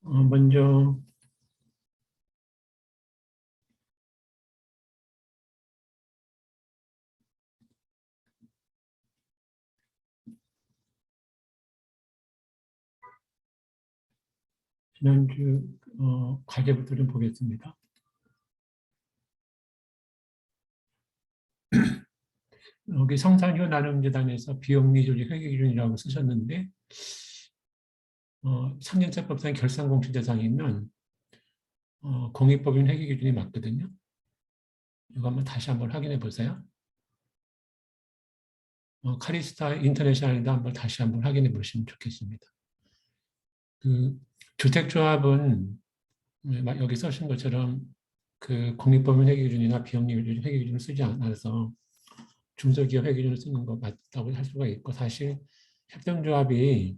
먼저 지난주 과제부터 좀 보겠습니다. 여기 성산효 나눔재단에서 비영리조직 회계기준이라고 쓰셨는데 3년차법상 결산공시 대상이면 공익법인 회계기준이 맞거든요. 이거 한번 확인해 보세요. 카리스타 인터내셔널도 다시 한번 확인해 보시면 좋겠습니다. 그 주택조합은 여기 써신 것처럼 그 공익법인 회계기준이나 비영리조직 회계기준을 쓰지 않아서 중소기업 회계기준을 쓰는 거 맞다고 할 수가 있고, 사실 협동조합이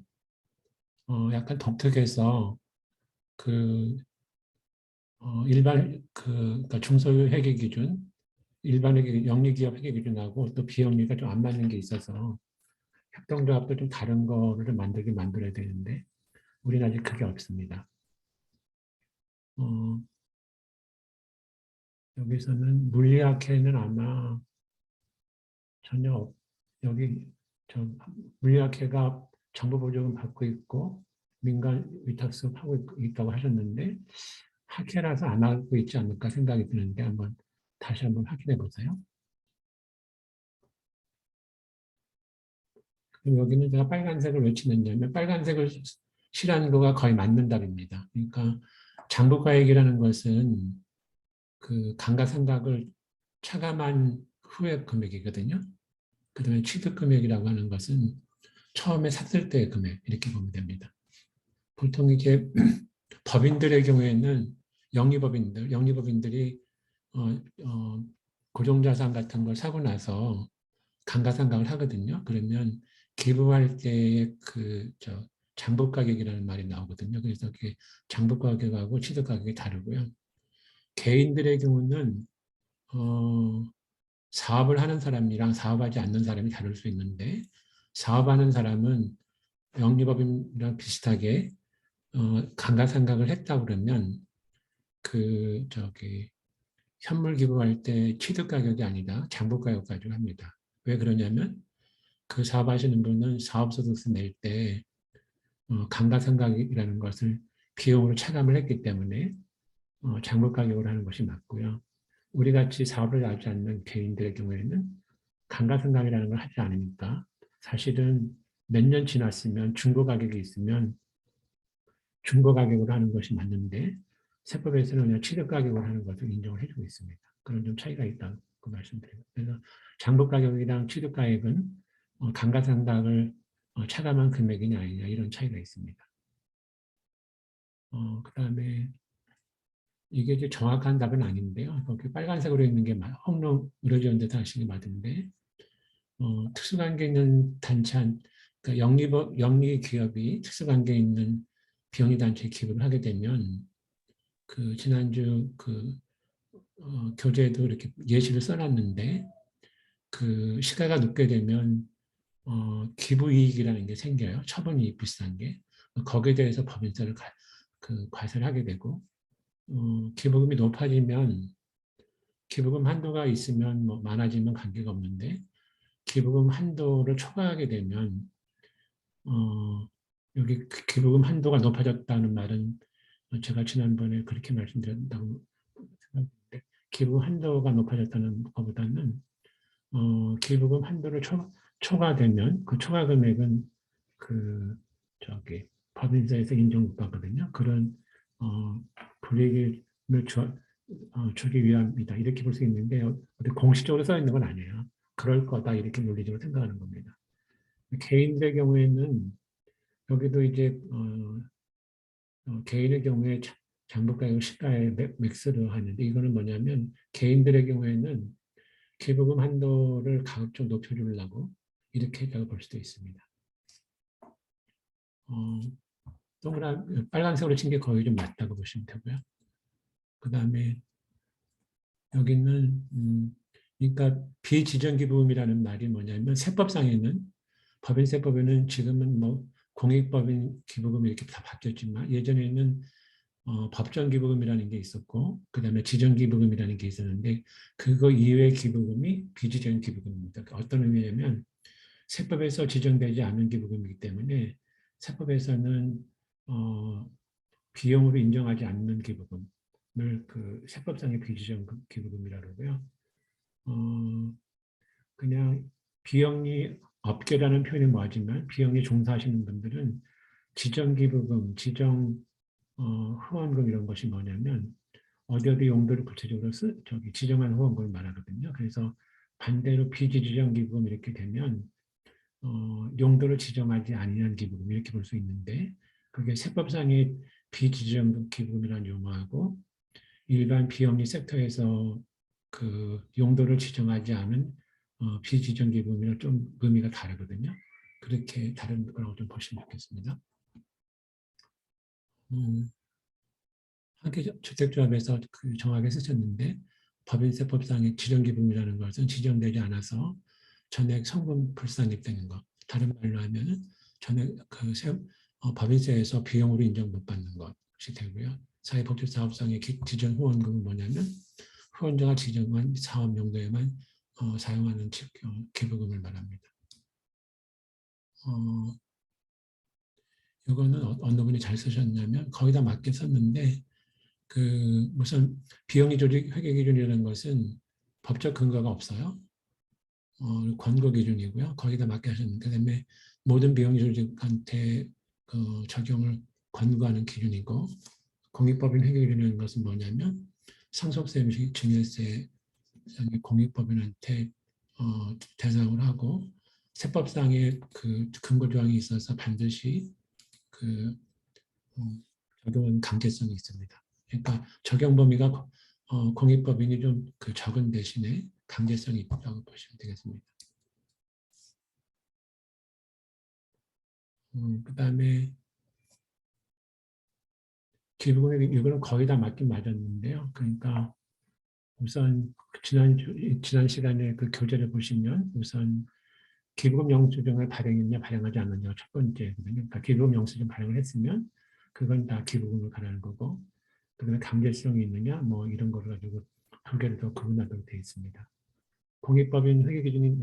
약간 독특해서 그 그러니까 중소기업 회계기준, 일반 회계 영리기업 회계기준하고 또 비영리가 좀 안 맞는 게 있어서 협동조합도 좀 다른 거를 만들어야 되는데 우리는 아직 그게 없습니다. 여기서는 물리학회는 아마 전혀 여기 물리학회가 정부 보조금 받고 있고 민간 위탁수업 하고 있다고 하셨는데 학회라서 안 하고 있지 않을까 생각이 드는데 다시 한번 확인해 보세요. 그럼 여기는 제가 빨간색을 왜 치느냐면 빨간색을 칠한 거가 거의 맞는 답입니다. 그러니까 장부가액이라는 것은 그 감가상각을 차감한 후의 금액이거든요. 그다음에 취득금액이라고 하는 것은 처음에 샀을 때의 금액, 이렇게 보면 됩니다. 보통 이게 법인들의 경우에는 영리법인들이 고정자산 같은 걸 사고 나서 감가상각을 하거든요. 그러면 기부할 때의 장부가격이라는 말이 나오거든요. 그래서 그게 장부가격하고 취득가격이 다르고요. 개인들의 경우는 사업을 하는 사람이랑 사업하지 않는 사람이 다를 수 있는데, 사업하는 사람은 영리법인이랑 비슷하게 감가상각을 했다 그러면 현물 기부할 때 취득가격이 아니라 장부가격 가지고 합니다. 왜 그러냐면 그 사업하시는 분은 사업소득세 낼 때 감가상각이라는 것을 비용으로 차감을 했기 때문에 장부가격으로 하는 것이 맞고요. 우리 같이 사업을 하지 않는 개인들의 경우에는 감가상각이라는 걸 하지 않으니까 사실은 몇 년 지났으면 중고가격이 있으면 중고가격으로 하는 것이 맞는데 세법에서는 그냥 취득가격으로 하는 것을 인정을 해주고 있습니다. 그런 좀 차이가 있다고 말씀드려요. 그래서 장부가격이랑 취득가격은 감가상각을 차감한 금액이냐 아니냐 이런 차이가 있습니다. 그다음에 이게 이제 정확한 답은 아닌데요. 빨간색으로 있는 게 홍록 의료지원대 하시는 게 맞은데 특수관계 있는 단체, 그러니까 영리기업이 특수관계 있는 비영리단체에 기부를 하게 되면 지난주 교재에도 이렇게 예시를 써놨는데 시가가 높게 되면 기부이익이라는 게 생겨요. 처분이익 비슷한 게. 거기에 대해서 법인세를 과세하게 되고 기부금이 높아지면 기부금 한도가 있으면 많아지면 관계가 없는데 기부금 한도를 초과하게 되면 여기 기부금 한도가 높아졌다는 말은 제가 지난번에 그렇게 말씀드렸다고 생각했는데 기부금 한도가 높아졌다는 것보다는 기부금 한도를 초과되면 그 초과 금액은 법인세에서 인정 못 받거든요. 그런 불이익을 주기 위함이다. 이렇게 볼 수 있는데 어디 공식적으로 써 있는 건 아니에요. 그럴 거다 이렇게 논리적으로 생각하는 겁니다. 개인들의 경우에는 여기도 이제 개인의 경우에 장부가액 시가의 맥스를 하는데 이거는 뭐냐면 개인들의 경우에는 기부금 한도를 가급적 높여주려고 이렇게 했다고 볼 수도 있습니다. 빨간색으로 친 게 거의 좀 맞다고 보시면 되고요. 그 다음에 여기는 그러니까 비지정기부금이라는 말이 뭐냐면 세법상에는 법인세법에는 지금은 공익법인 기부금 이렇게 다 바뀌었지만 예전에는 법정 기부금이라는 게 있었고 그다음에 지정 기부금이라는 게 있었는데 그거 이외의 기부금이 비지정 기부금입니다. 어떤 의미냐면 세법에서 지정되지 않은 기부금이기 때문에 세법에서는 비용으로 인정하지 않는 기부금을 그 세법상의 비지정 기부금이라고 하고요. 그냥 비영리 업계라는 표현이 뭐하지만 비영리 종사하시는 분들은 지정 기부금, 지정 후원금 이런 것이 뭐냐면 어디 용도를 구체적으로 지정한 후원금을 말하거든요. 그래서 반대로 비지정 기부금 이렇게 되면 용도를 지정하지 아니한 기부금 이렇게 볼 수 있는데 그게 세법상의 비지정 기부금이라는 용어하고 일반 비영리 섹터에서 그 용도를 지정하지 않은 비지정 기부금이랑 좀 의미가 다르거든요. 그렇게 다른 거라고 좀 보시면 좋겠습니다. 주택조합에서 그 정확하게 쓰셨는데 법인세법상의 지정기금이라는 것은 지정되지 않아서 전액 성분 불산입되는 것. 다른 말로 하면 전액 법인세에서 비용으로 인정 못 받는 것이 되고요. 사회복지사업상의 지정 후원금은 뭐냐면 후원자가 지정한 사업 용도에만 사용하는 기부금을 말합니다. 이거는 어느 분이 잘 쓰셨냐면 거의 다 맞게 썼는데 무슨 비영리 조직 회계 기준이라는 것은 법적 근거가 없어요. 권고 기준이고요. 거의 다 맞게 하셨는데 그다음에 모든 비영리 조직한테 적용을 권고하는 기준이고 공익법인 회계 기준이라는 것은 뭐냐면 상속세, 증여세 공익법인한테 대상을 하고 세법상의 그 근거 조항이 있어서 반드시 적용은 강제성이 있습니다. 그러니까 적용 범위가 공익법인이 좀 적은 대신에 강제성이 있다고 보시면 되겠습니다. 그다음에 기부금액 이거는 거의 다 맞긴 맞았는데요. 그러니까 우선 지난 시간에 그 교재를 보시면 우선 기부금 영수증을 발행했냐 발행하지 않았냐가 첫 번째거든요. 그러니까 기부금 영수증 발행을 했으면 그건 다 기부금을 가는 거고 그다음에 강제성이 있느냐 뭐 이런 거를 가지고 두 개를 더 구분하도록 되어 있습니다. 공익법인 회계 기준이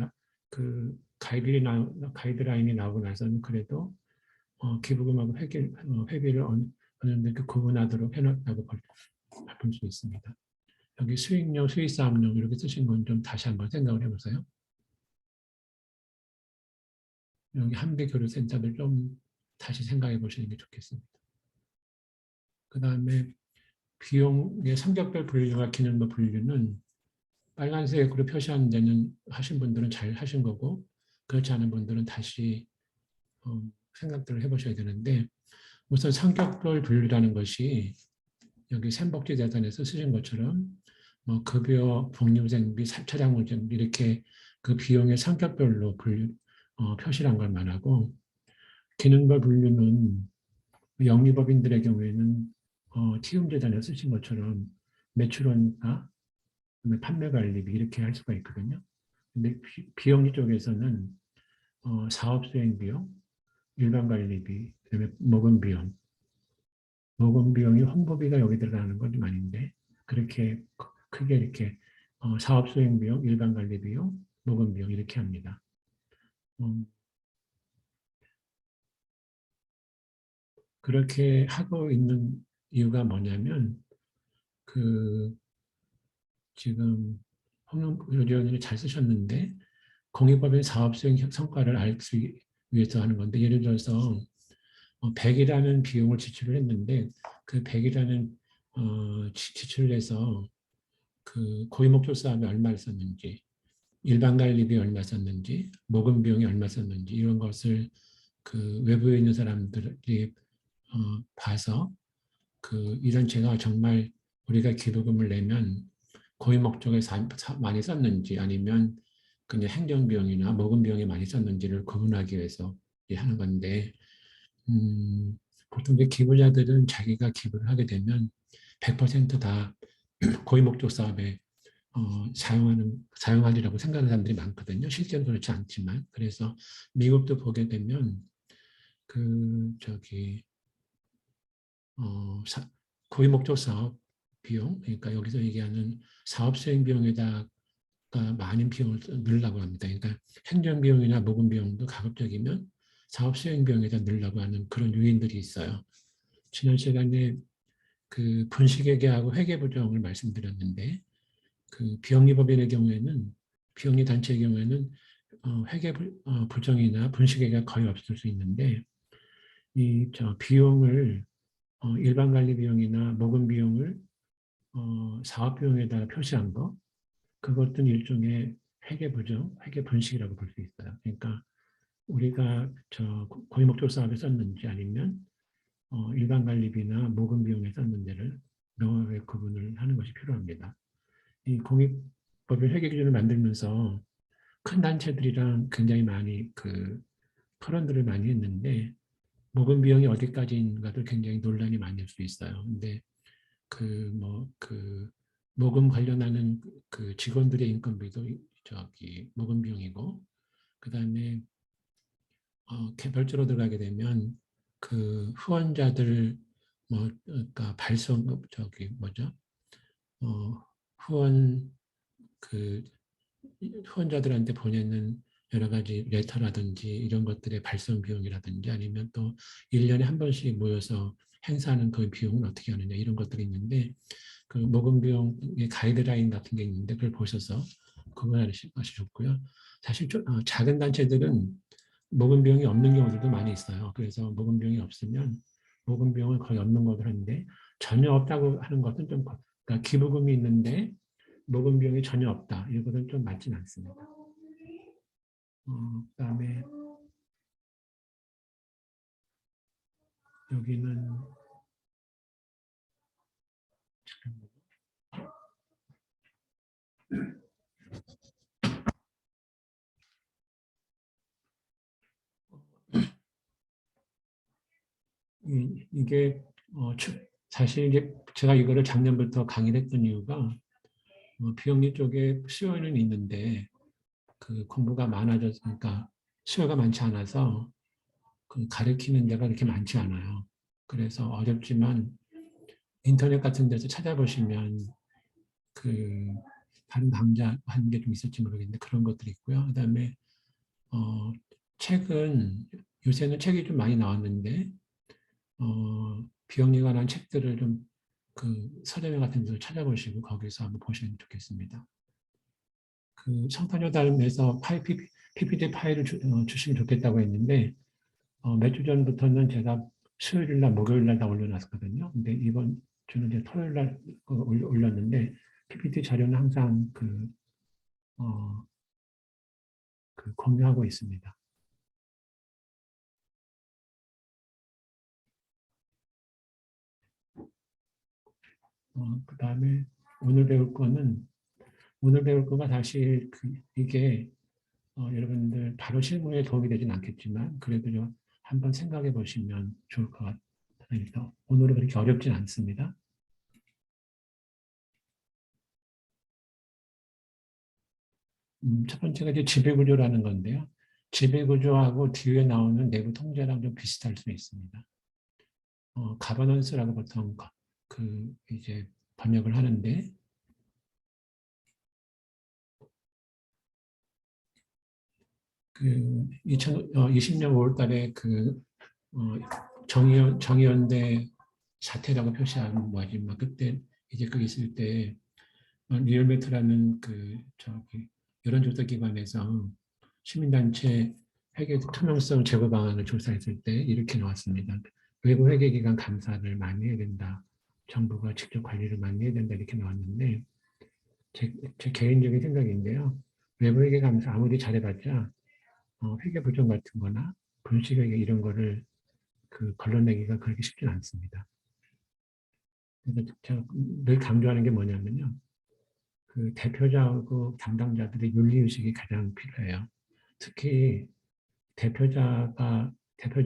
그 가이드라인이 나오고 나서는 그래도 기부금하고 회계를 어느 정도 구분하도록 해놨다고 볼 수 있습니다. 여기 수익용, 수익사업용 이렇게 쓰신 건 좀 다시 한번 생각을 해보세요. 여기 한빛교류센터를 좀 다시 생각해 보시는 게 좋겠습니다. 그 다음에 비용의 성격별 분류와 기능별 분류는 빨간색으로 표시한 데는 하신 분들은 잘 하신 거고 그렇지 않은 분들은 다시 생각들을 해보셔야 되는데 우선 성격별 분류라는 것이 여기 샘복지재단에서 쓰신 것처럼 뭐 급여, 복리후생비, 차량후생비 이렇게 그 비용의 성격별로 표시한 걸 말하고 기능별 분류는 영리법인들의 경우에는 티움재단에서 쓰신 것처럼 매출원가, 판매관리비 이렇게 할 수가 있거든요. 근데 비영리 쪽에서는 사업수행비용, 일반관리비, 그다음에 모금비용이 홍보비가 여기 들어가는 건 좀 아닌데 그렇게 크게 이렇게 사업수행비용, 일반관리비용, 모금비용 이렇게 합니다. 그렇게 하고 있는 이유가 뭐냐면 지금 홍영 의원님이 잘 쓰셨는데 공익법인 사업수행 성과를 알 수 위해서 하는 건데 예를 들어서 100이라는 비용을 지출을 했는데 그 100이라는 지출을 해서 그 고위목조 사업에 얼마 썼는지 일반 관리비 얼마 썼는지 모금 비용이 얼마 썼는지 이런 것을 그 외부에 있는 사람들이 봐서 이런 제가 정말 우리가 기부금을 내면 고위 목적에 많이 썼는지 아니면 그냥 행정비용이나 모금비용이 많이 썼는지를 구분하기 위해서 하는 건데 보통 이제 기부자들은 자기가 기부를 하게 되면 100%다 고위 목적 사업에 사용하리라고 생각하는 사람들이 많거든요. 실제로 그렇지 않지만 그래서 미국도 보게 되면 그 저기 고위 목적 사업 비용, 그러니까 여기서 얘기하는 사업 수행 비용에다가 많은 비용을 넣으려고 합니다. 그러니까 행정 비용이나 모금 비용도 가급적이면 사업 수행 비용에다 넣으려고 하는 그런 요인들이 있어요. 지난 시간에 그 분식회계하고 회계부정을 말씀드렸는데, 그 비영리법인의 경우에는, 비영리 단체의 경우에는 회계 부정이나 분식회계가 거의 없을 수 있는데, 이 비용을 일반 관리 비용이나 모금 비용을 사업 비용에다가 표시한 거, 그것도 일종의 회계 부정, 회계 분식이라고 볼 수 있어요. 그러니까 우리가 고유 목적 사업에 썼는지 아니면 일반 관리비나 모금 비용에 썼는지를 명확하게 구분을 하는 것이 필요합니다. 이 공익법인 회계 기준을 만들면서 큰 단체들이랑 굉장히 많이 토론들을 많이 했는데, 모금 비용이 어디까지인가도 굉장히 논란이 많을 수 있어요. 근데 모금 관련하는 그 직원들의 인건비도 모금 비용이고, 그 다음에 개별적으로 들어가게 되면 그 후원자들 그러니까 발송 뭐죠? 후원 그 후원자들한테 보내는 여러 가지 레터라든지 이런 것들의 발송 비용이라든지, 아니면 또 1년에 한 번씩 모여서 행사하는 그 비용은 어떻게 하느냐, 이런 것들이 있는데, 그 모금 비용의 가이드라인 같은 게 있는데 그걸 보셔서 구분하시는 것이 좋고요. 사실 작은 단체들은 모금 비용이 없는 경우들도 많이 있어요. 그래서 모금 비용이 없으면 모금 비용을 거의 없는 것을 하는데, 전혀 없다고 하는 것은 좀, 그러니까 기부금이 있는데 모금 비용이 전혀 없다, 이것은 좀 맞지는 않습니다. 그다음에 여기는 이게 사실 이제 제가 이거를 작년부터 강의를 했던 이유가, 비영리 쪽에 수요는 있는데 그 공부가 많아졌으니까 수요가 많지 않아서 그 가르치는 데가 그렇게 많지 않아요. 그래서 어렵지만 인터넷 같은 데서 찾아보시면 그 다른 강좌 하는 게 좀 있을지 모르겠는데 그런 것들이 있고요. 그다음에 책은, 요새는 책이 좀 많이 나왔는데 비영리에 관한 책들을 좀 서점에 같은 데서 찾아보시고 거기서 한번 보시면 좋겠습니다. 그 청탄여담에서 PPT 파일을 주시면 좋겠다고 했는데, 몇 주 전부터는 제가 수요일 날, 목요일 날 다 올려놨거든요. 근데 이번 주는 이제 토요일 날 올렸는데, PPT 자료는 항상 공유하고 있습니다. 그 다음에 오늘 배울 거는, 오늘 배울 거가 사실 이게 여러분들 바로 실무에 도움이 되진 않겠지만 그래도 좀 한번 생각해 보시면 좋을 것 같아요. 오늘은 그렇게 어렵진 않습니다. 첫 번째가 이제 지배구조라는 건데요. 지배구조하고 뒤에 나오는 내부 통제랑 좀 비슷할 수 있습니다. 가버넌스라고 보통 이제 번역을 하는데, 2020년 5월 달에 정의연대 사태라고 표시한 뭐지만, 그때 이제 있을 때 리얼메트라는 여론조사 기관에서 시민단체 회계 투명성 제고 방안을 조사했을 때 이렇게 나왔습니다. 외부 회계기관 감사를 많이 해야 된다. 정부가 직접 관리를 많이 해야 된다, 이렇게 나왔는데, 제 개인적인 생각인데요. 외부 회계 감사 아무리 잘해봤자 회계 부정 같은 거나 분식 회계 이런 거를 걸러내기가 그렇게 쉽지 않습니다. 그래서 제가 늘 강조하는 게 뭐냐면요. 대표자하고 담당자들의 윤리의식이 가장 필요해요. 특히 대표자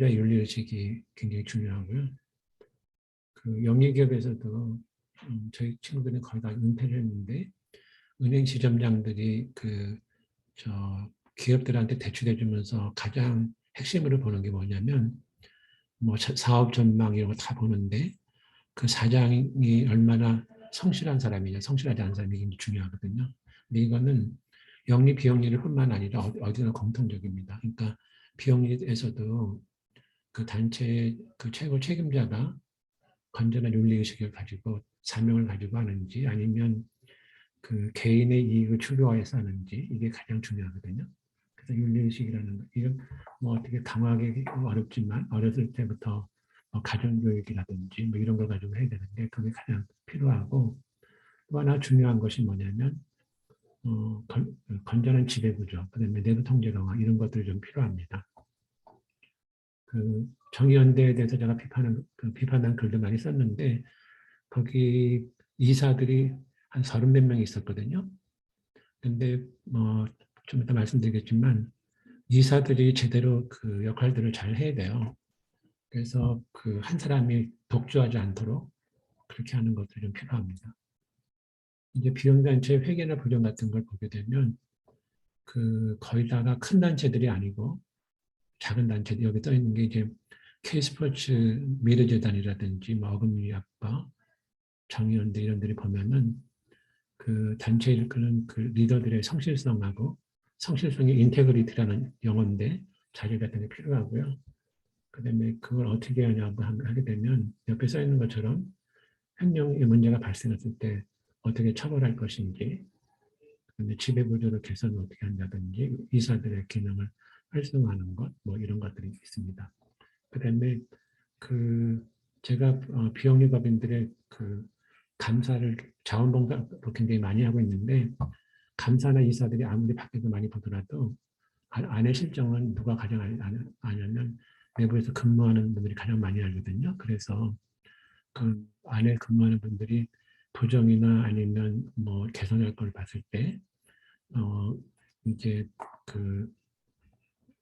윤리의식이 굉장히 중요하고요. 영리기업에서도 저희 친구들은 거의 다 은퇴를 했는데, 은행 지점장들이 기업들한테 대출해주면서 가장 핵심으로 보는 게 뭐냐면, 사업 전망 이런 거 다 보는데, 그 사장이 얼마나 성실한 사람이냐, 성실하지 않은 사람이 굉장히 중요하거든요. 근데 이거는 영리, 비영리를 뿐만 아니라 어디나 공통적입니다. 그러니까 비영리에서도 그 단체의 그 최고 책임자가 건전한 윤리의식을 가지고 사명을 가지고 하는지 아니면 그 개인의 이익을 추구해서 하는지 이게 가장 중요하거든요. 그래서 윤리의식이라는 거, 이건 뭐 어떻게 강화하기 어렵지만 어렸을 때부터 뭐 가정교육이라든지 뭐 이런 걸 가지고 해야 되는데 그게 가장 필요하고 또 하나 중요한 것이 뭐냐면 건전한 지배구조, 그다음에 내부 통제 강화 이런 것들이 좀 필요합니다. 그 정의연대에 대해서 제가 비판한 글도 많이 썼는데 거기 이사들이 한 30몇 명이 있었거든요. 근데 좀 이따 말씀드리겠지만 이사들이 제대로 그 역할들을 잘 해야 돼요. 그래서 그 한 사람이 독주하지 않도록 그렇게 하는 것들이 좀 필요합니다. 이제 비용단체 회계나 부정 같은 걸 보게 되면 그 거의 다가 큰 단체들이 아니고 작은 단체들 여기 써 있는 게 이제 K스포츠 미래재단이라든지 뭐 어금니 아빠, 정의연대 이런 데를 보면은 그 단체에 이끄는 그 리더들의 성실성하고 성실성의 인테그리티라는 용어인데 자질 같은 게 필요하고요. 그다음에 그걸 어떻게 하냐고 하게 되면 옆에 써 있는 것처럼 횡령의 문제가 발생했을 때 어떻게 처벌할 것인지, 그다음에 지배구조를 개선을 어떻게 한다든지 이사들의 기능을 활성화하는 것, 뭐 이런 것들이 있습니다. 그다음에 그 제가 비영리법인들의 그 감사를 자원봉사로 굉장히 많이 하고 있는데 감사나 이사들이 아무리 밖에서 많이 보더라도 안의 실정은 누가 가장 아냐면 내부에서 근무하는 분들이 가장 많이 알거든요. 그래서 그 안에 근무하는 분들이 부정이나 아니면 뭐 개선할 걸 봤을 때 이제 그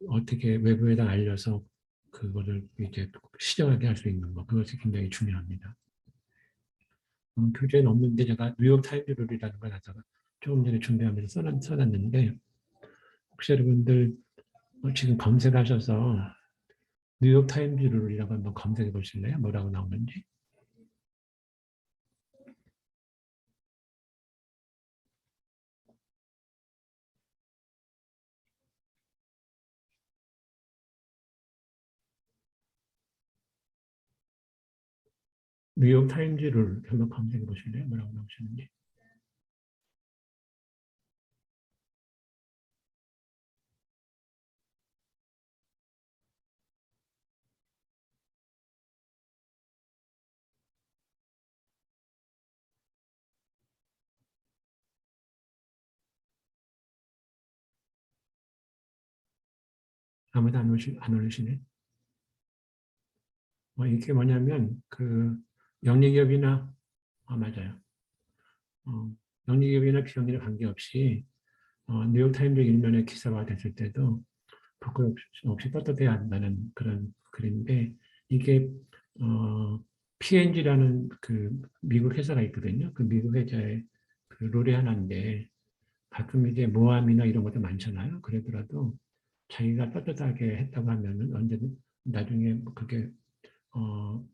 어떻게 외부에다 알려서 그거를 이제 시정하게 할 수 있는 거 그것이 굉장히 중요합니다. 교재는 없는데 제가 뉴욕 타임즈 룰이라는 걸 갖다가 조금 전에 준비하면서 써놨는데 혹시 여러분들 지금 검색하셔서 뉴욕 타임즈 룰이라고 한번 검색해 보실래요? 뭐라고 나오는지? 뉴욕 타임즈 룰 한번 검색해 보실래요? 뭐라고 나오시는지? 아무도 안 올리시네. 이게 뭐냐면 그 영리기업이나 맞아요. 어, 영리기업이나 비영리에 관계없이 뉴욕타임즈 일면에 기사가 됐을 때도 부끄럽 없이 떳떳해야 한다는 그런 글인데 이게 P&G라는 그 미국 회사가 있거든요. 그 미국 회사의 그 룰이 하나인데 가끔 이제 모함이나 이런 것도 많잖아요. 그러더라도 자기가 떳떳하게 했다고 하면은 언제든 나중에 그게 어,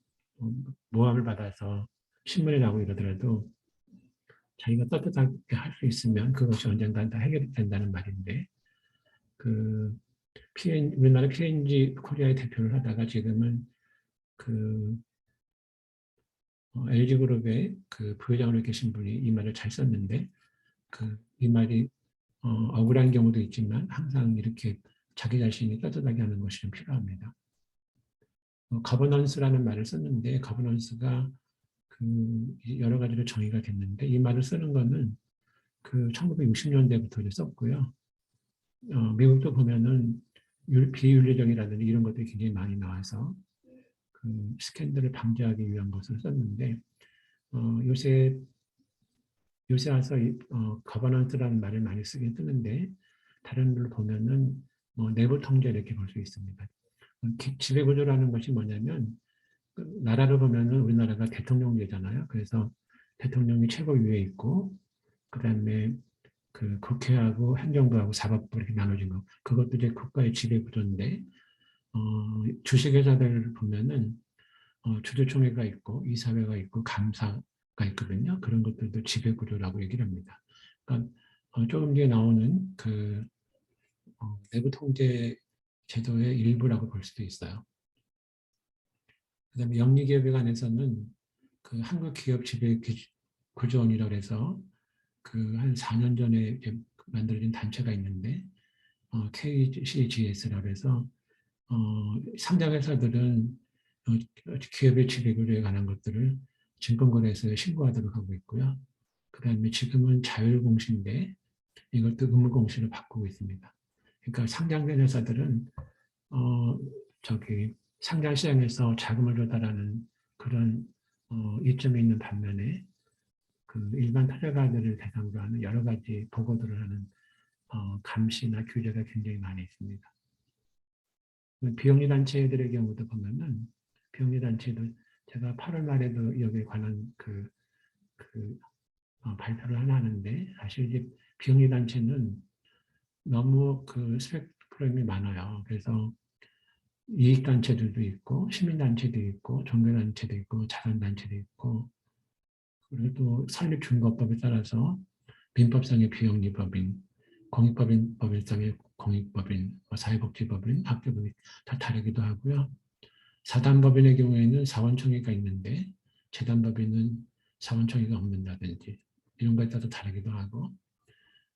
모함을 받아서 신문에 나오고 이러더라도 자기가 떳떳하게 할 수 있으면 그것이 언젠가 다 해결된다는 말인데 그 우리나라 PNG 코리아의 대표를 하다가 지금은 그 LG그룹의 그 부회장으로 계신 분이 이 말을 잘 썼는데 그 이 말이 억울한 경우도 있지만 항상 이렇게 자기 자신이 떳떳하게 하는 것이 좀 필요합니다. 거버넌스라는 말을 썼는데 거버넌스가 그 여러 가지로 정의가 됐는데 이 말을 쓰는 거는 그 1960년대부터 이제 썼고요. 미국도 보면은 비윤리적이라든지 이런 것들이 굉장히 많이 나와서 그 스캔들을 방지하기 위한 것을 썼는데 요새 와서 거버넌스라는 말을 많이 쓰긴 쓰는데 다른 데로 보면은 내부 통제 이렇게 볼 수 있습니다. 지배구조라는 것이 뭐냐면 그 나라를 보면은 우리나라가 대통령제잖아요. 그래서 대통령이 최고 위에 있고 그다음에 그 국회하고 행정부하고 사법부 이렇게 나눠진 거. 그것도 이제 국가의 지배구조인데 주식회사들 보면은 주주총회가 있고 이사회가 있고 감사가 있거든요. 그런 것들도 지배구조라고 얘기를 합니다. 그러니까 조금 뒤에 나오는 그 내부 통제 제도의 일부라고 볼 수도 있어요. 그다음에 영리기업에 관해서는 그 한국기업지배구조원이라고 해서 그 한 4년 전에 만들어진 단체가 있는데 KCGS라고 해서 상장 회사들은 기업의 지배구조에 관한 것들을 증권거래소에 신고하도록 하고 있고요. 그다음에 지금은 자율공시인데 이것도 의무공시로 바꾸고 있습니다. 그러니까 상장된 회사들은 어, 상장 시장에서 자금을 조달하는 그런 이점이 있는 반면에 그 일반 투자가들을 대상으로 하는 여러 가지 보고들을 하는 감시나 규제가 굉장히 많이 있습니다. 비영리 단체들의 경우도 보면은 비영리 단체도 제가 8월 말에도 여기에 관한 발표를 하나 하는데 사실 이제 비영리 단체는 너무 그 스펙트럼이 많아요. 그래서 이익단체들도 있고 시민단체도 있고 종교단체도 있고 자선단체도 있고 그리고 또 설립준거법에 따라서 민법상의 비영리법인, 공익법인상의 공익법인, 사회복지법인, 학교법인 다 다르기도 하고요. 사단법인의 경우에는 사원총회가 있는데 재단법인은 사원총회가 없는다든지 이런 거에 따라서 다르기도 하고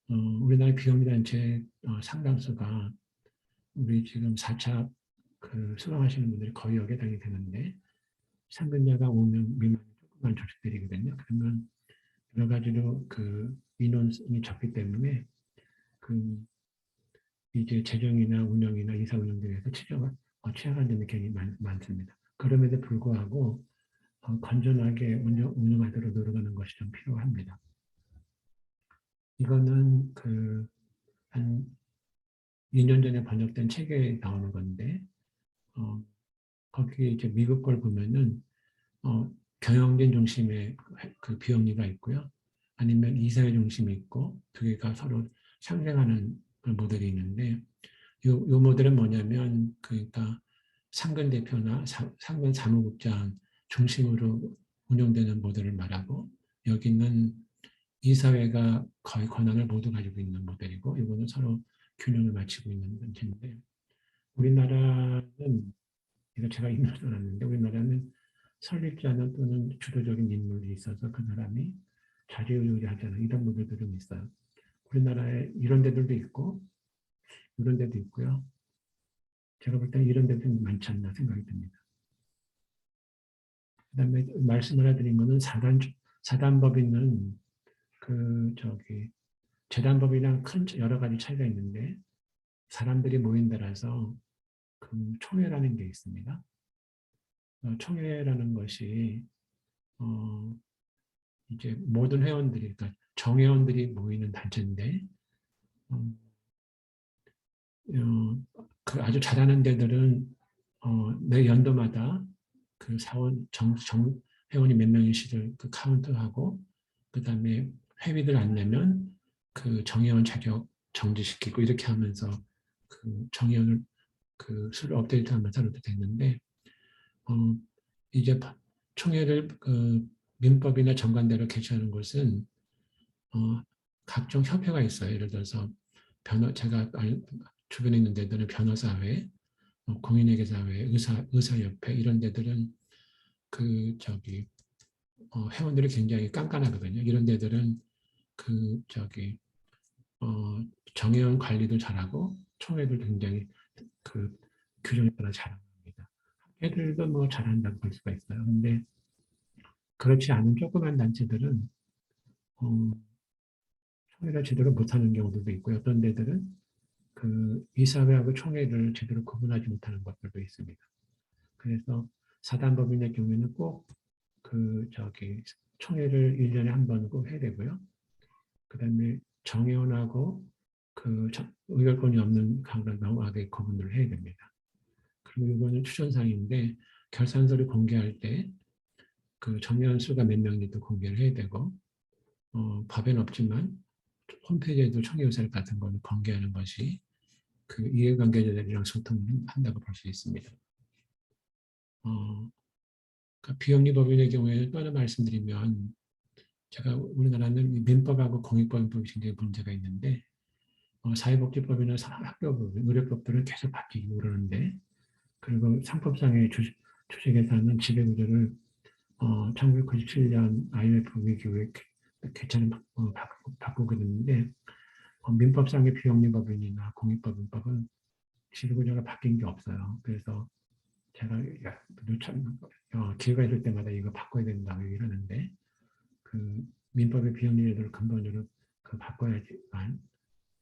우리나라 비영리단체 상당수가 우리 지금 4차 수강하시는 분들이 거의 여기에 해당이 되는데 상근자가 5명 미만 조그만 조직들이거든요. 그러면 여러 가지로 그 인원이 적기 때문에 그 이제 재정이나 운영이나 이사 운영 등에서 취약한 점이 많습니다. 그럼에도 불구하고 건전하게 운영하도록 노력하는 것이 좀 필요합니다. 이거는 한 2년 전에 번역된 책에 나오는 건데 거기 이제 미국 걸 보면은 경영진 중심의 그 비영리가 있고요. 아니면 이사회 중심이 있고 두 개가 서로 상생하는 그런 모델이 있는데 요 모델은 뭐냐면 그러니까 상근 대표나 상근 사무국장 중심으로 운영되는 모델을 말하고 여기는 이사회가 거의 권한을 모두 가지고 있는 모델이고 이거는 서로 균형을 맞추고 있는 문제인데 우리나라는 이거 제가 이민을 떠났는데 우리나라는 설립자는 또는 주도적인 인물이 있어서 그 사람이 자리의견하잖아요. 이런 모델도 좀 있어요. 우리나라에 이런 데들도 있고 이런 데도 있고요. 제가 볼 때는 이런 데도 많지 않나 생각이 듭니다. 그다음에 말씀 하나 드린 거는 사단법인은 재단법이랑 큰 여러 가지 차이가 있는데 사람들이 모인 데라서 그 총회라는 게 있습니다. 총회라는 것이 이제 모든 회원들이 그러니까 정회원들이 모이는 단체인데 그 아주 잘하는 데들은 매 연도마다 그 사원 회원이 몇 명인지를 그 카운트하고 그 다음에 회비를 안 내면 그 정회원 자격 정지시키고 이렇게 하면서 그 정회원을 그 수를 업데이트하면서 이렇게 됐는데 이제 총회를 민법이나 정관대로 개최하는 것은 각종 협회가 있어요. 예를 들어서 제가 주변에 있는 데들은 변호사회, 공인회계사회, 의사협회 이런 데들은 회원들이 굉장히 깐깐하거든요. 이런 데들은 그 저기 정회원 관리도 잘하고 총회도 굉장히 그 규정에 따라 잘합니다. 학회들도 뭐 잘한다고 볼 수가 있어요. 근데 그렇지 않은 조그만 단체들은 총회를 제대로 못하는 경우들도 있고요. 어떤 데들은 그 이사회하고 총회를 제대로 구분하지 못하는 것들도 있습니다. 그래서 사단법인의 경우에는 꼭 총회를 1년에 한 번 꼭 해야 되고요. 그 다음에 정회원하고 의결권이 없는 강단 명확하게 구분을 해야 됩니다. 그리고 이거는 추천사항인데 결산서를 공개할 때 그 정회원 수가 몇 명인지도 공개를 해야 되고 법에는 없지만 홈페이지에도 총회의사 같은 거는 공개하는 것이 그 이해관계자들이랑 소통한다고 볼 수 있습니다. 비영리법인의 경우에 또 하나 말씀드리면 제가 우리나라는 민법하고 공익법인법이 굉장히 문제가 있는데 사회복지법이나 학교법, 의료법들은 계속 바뀌고 그러는데 그리고 상법상의 주식회사는 지배구조를 1997년 IMF 위기 후에 개최는 바꾸게 됐는데 민법상의 비영리법인이나 공익법인법은 지배구조가 바뀐 게 없어요. 그래서 제가 기회가 있을 때마다 이거 바꿔야 된다고 얘기를 하는데 그 민법의 비영리제도를 근본적으로 바꿔야지만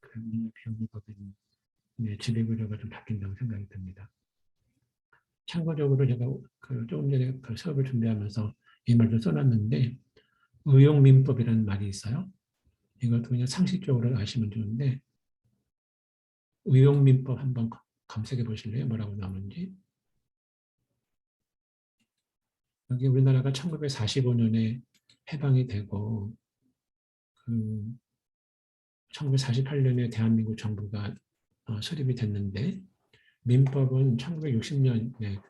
그 비영리법인의 지배구조가 좀 바뀐다고 생각이 듭니다. 참고적으로 제가 조금 전에 수업을 준비하면서 이 말도 써놨는데 의용민법이라는 말이 있어요. 이것도 그냥 상식적으로 아시면 좋은데 의용민법 한번 검색해 보실래요? 뭐라고 나오는지. 여기 우리나라가 1945년에 해방이 되고 1948년에 대한민국 정부가 수립이 됐는데 민법은 1960년에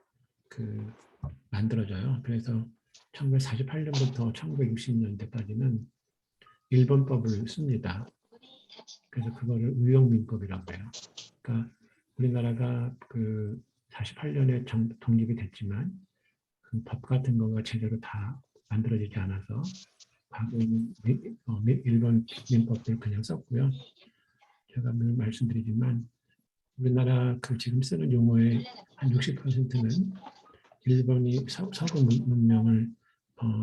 만들어져요. 그래서 1948년부터 1960년대까지는 일본법을 씁니다. 그래서 그거를 의용민법이라고 해요. 그러니까 우리나라가 48년에 독립이 됐지만 그 법 같은 거가 제대로 다 만들어지지 않아서 과거에는 일본 민법들을 그냥 썼고요. 제가 늘 말씀드리지만 우리나라 지금 쓰는 용어의 한 60%는 일본이 서구 문명을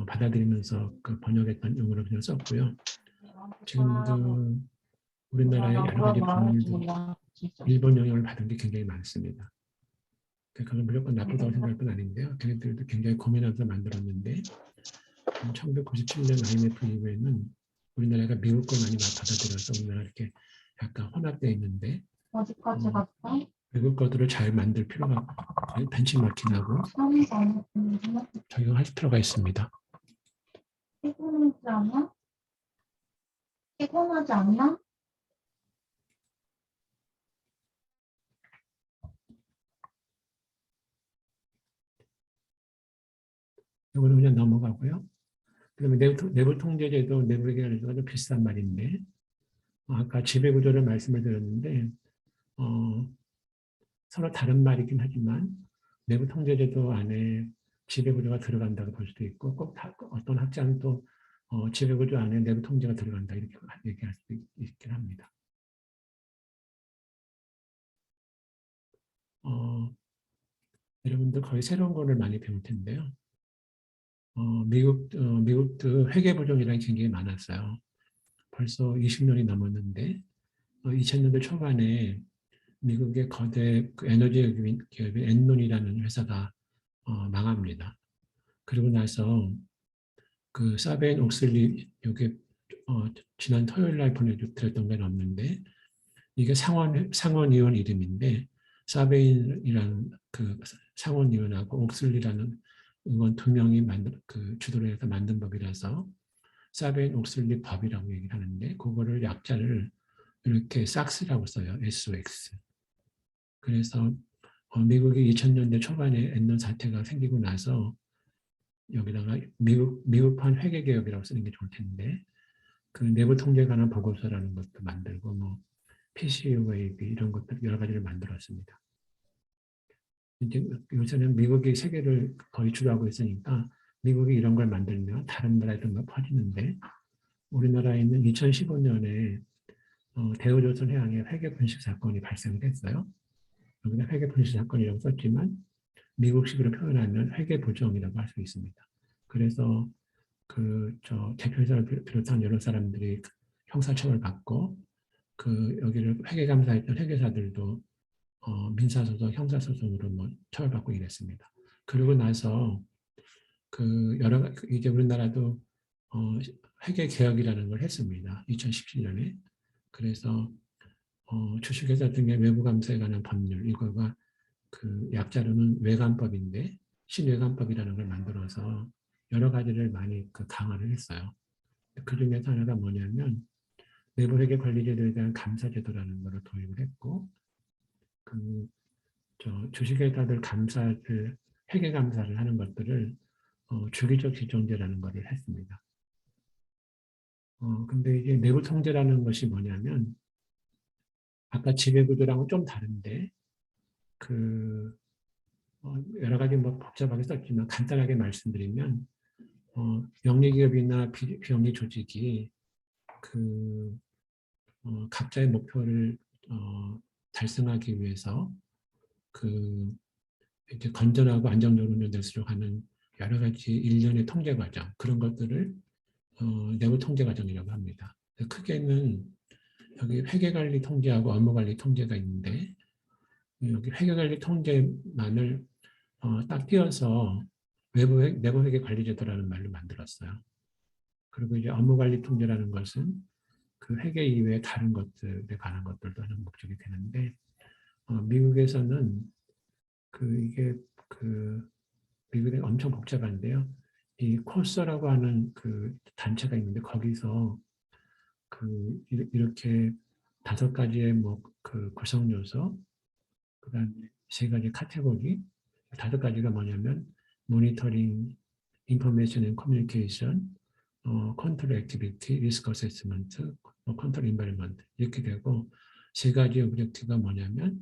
받아들이면서 번역했던 용어를 그냥 썼고요. 지금도 우리나라의 여러 가지 법률도 일본 영향을 받은 게 굉장히 많습니다. 그건 무조건 나쁘다고 생각할 건 아닌데요. 걔네들도 굉장히 고민하면서 만들었는데 1997년 IMF 이후에는 우리나라가 미국 걸 많이 받아들여서 우리나라 이렇게 약간 혼합되어 있는데 어디까지 갔어? 외국 것들을 잘 만들 필요가 벤치마킹하고 적용할 필요가 있습니다. 피곤하지 않아? 피곤하지 않나? 이거는 그냥 넘어가고요. 그다음에 내부 통제제도, 내부 계열제도가 좀 비슷한 말인데 아까 지배구조를 말씀을 드렸는데 서로 다른 말이긴 하지만 내부 통제제도 안에 지배구조가 들어간다고 볼 수도 있고 꼭 어떤 학자는 또 지배구조 안에 내부 통제가 들어간다 이렇게 얘기할 수도 있긴 합니다. 여러분들 거의 새로운 거를 많이 배울 텐데요. 미국도 회계부정이라는 게 굉장히 많았어요. 벌써 20년이 넘었는데 2000년대 초반에 미국의 거대 에너지 기업인 엔론이라는 회사가 망합니다. 그리고 나서 사베인 옥슬리 이게 지난 토요일 날 보내드렸던 건 없는데 이게 상원의원 이름인데 사베인이라는 상원의원하고 옥슬리라는 의원 두 명이 주도를 해서 만든 법이라서 사베인 옥슬리 법이라고 얘기를 하는데 그거를 약자를 이렇게 삭스라고 써요. SOX. 그래서 미국이 2000년대 초반에 엔론 사태가 생기고 나서 여기다가 미국판 회계개혁이라고 쓰는 게 좋을 텐데 내부 통제에 관한 보고서라는 것도 만들고 PCUA 이런 것들 여러 가지를 만들었습니다. 이제 요새는 미국이 세계를 거의 주도하고 있으니까 미국이 이런 걸 만들면 다른 나라에도 퍼지는데 우리나라에 있는 2015년에 대우조선 해양에 회계 분식 사건이 발생됐어요. 여기다 회계 분식 사건이라고 썼지만 미국식으로 표현하면 회계 부정이라고 할 수 있습니다. 그래서 대표이사를 비롯한 여러 사람들이 형사처벌 받고 여기를 회계감사했던 회계사들도 민사소송, 형사소송으로 처벌받고 이랬습니다. 그리고 나서 이제 우리나라도 회계개혁이라는 걸 했습니다. 2017년에. 그래서 주식회사 등의 외부감사에 관한 법률, 이거가 약자로는 외감법인데 신외감법이라는 걸 만들어서 여러 가지를 많이 강화를 했어요. 그 중에서 하나가 뭐냐면 내부회계관리제도에 대한 감사제도라는 것을 도입을 했고 주식회사들 회계감사를 하는 것들을 주기적 지정제라는 것을 했습니다. 근데 이제 내부 통제라는 것이 뭐냐면 아까 지배구조랑은 좀 다른데 그 여러 가지 뭐 복잡하게 썼지만 간단하게 말씀드리면 영리기업이나 비영리 조직이 그 각자의 목표를 달성하기 위해서 그 이제 건전하고 안정적으로 운영될 수 있도록 하는 여러 가지 일련의 통제 과정 그런 것들을 내부 통제 과정이라고 합니다. 크게는 여기 회계관리 통제하고 업무관리 통제가 있는데 여기 회계관리 통제만을 딱 띄어서 내부 회계 관리 제도라는 말로 만들었어요. 그리고 이제 업무관리 통제라는 것은 그 회계 이외의 다른 것들에 관한 것들도 하는 목적이 되는데 미국에서는 이게 미국에 엄청 복잡한데요. 이 코스라고 하는 그 단체가 있는데 거기서 이렇게 5가지의 뭐 구성 요소, 그다음에 3가지 카테고리, 5가지가 뭐냐면 모니터링, 인포메이션 앤 커뮤니케이션, 컨트롤 액티비티, 리스크 어세스먼트, 컨트롤 인바이런먼트 이렇게 되고 3가지 오브젝티브가 뭐냐면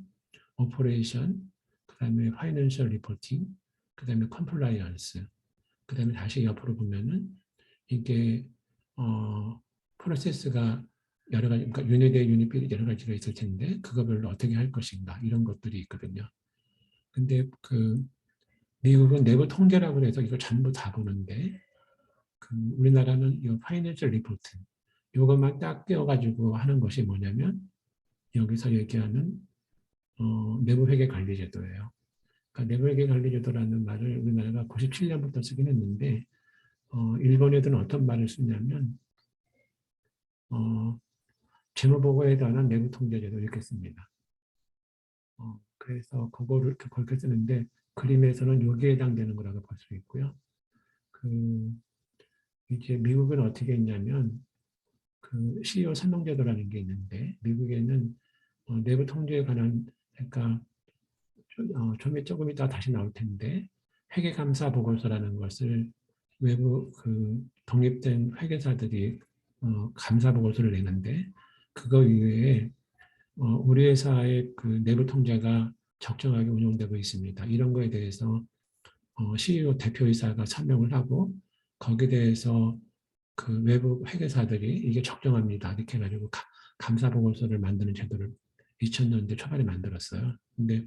오퍼레이션, 그다음에 파이낸셜 리포팅, 그다음에 컴플라이언스, 그다음에 다시 옆으로 보면은 이게 프로세스가 여러 가지, 그러니까 유닛 A, 유닛 B 여러 가지가 있을 텐데 그거별로 어떻게 할 것인가 이런 것들이 있거든요. 근데 미국은 내부 통계라고 해서 이걸 전부 다 보는데 우리나라는 이 파이낸셜 리포트 이것만 딱 떼어가지고 하는 것이 뭐냐면 여기서 얘기하는 내부 회계 관리 제도예요. 그러니까 내부 회계 관리 제도라는 말을 우리나라가 97년부터 쓰긴 했는데 일본 애들은 어떤 말을 쓰냐면 재무보고에 관한 내부 통제제도 이렇게 씁니다. 그래서 그거를 그렇게 쓰는데 그림에서는 여기에 해당되는 거라고 볼 수 있고요. 이제 미국은 어떻게 했냐면 CEO 선정제도라는 게 있는데 미국에는 내부 통제에 관한 그러니까 조금 이따 다시 나올 텐데 회계감사 보고서라는 것을 외부 독립된 회계사들이 감사 보고서를 내는데 그거 이외에 우리 회사의 내부 통제가 적정하게 운영되고 있습니다. 이런 거에 대해서 CEO 대표이사가 설명을 하고 거기에 대해서 외부 회계사들이 이게 적정합니다. 이렇게 해가지고 감사 보고서를 만드는 제도를 2000년대 초반에 만들었어요. 근데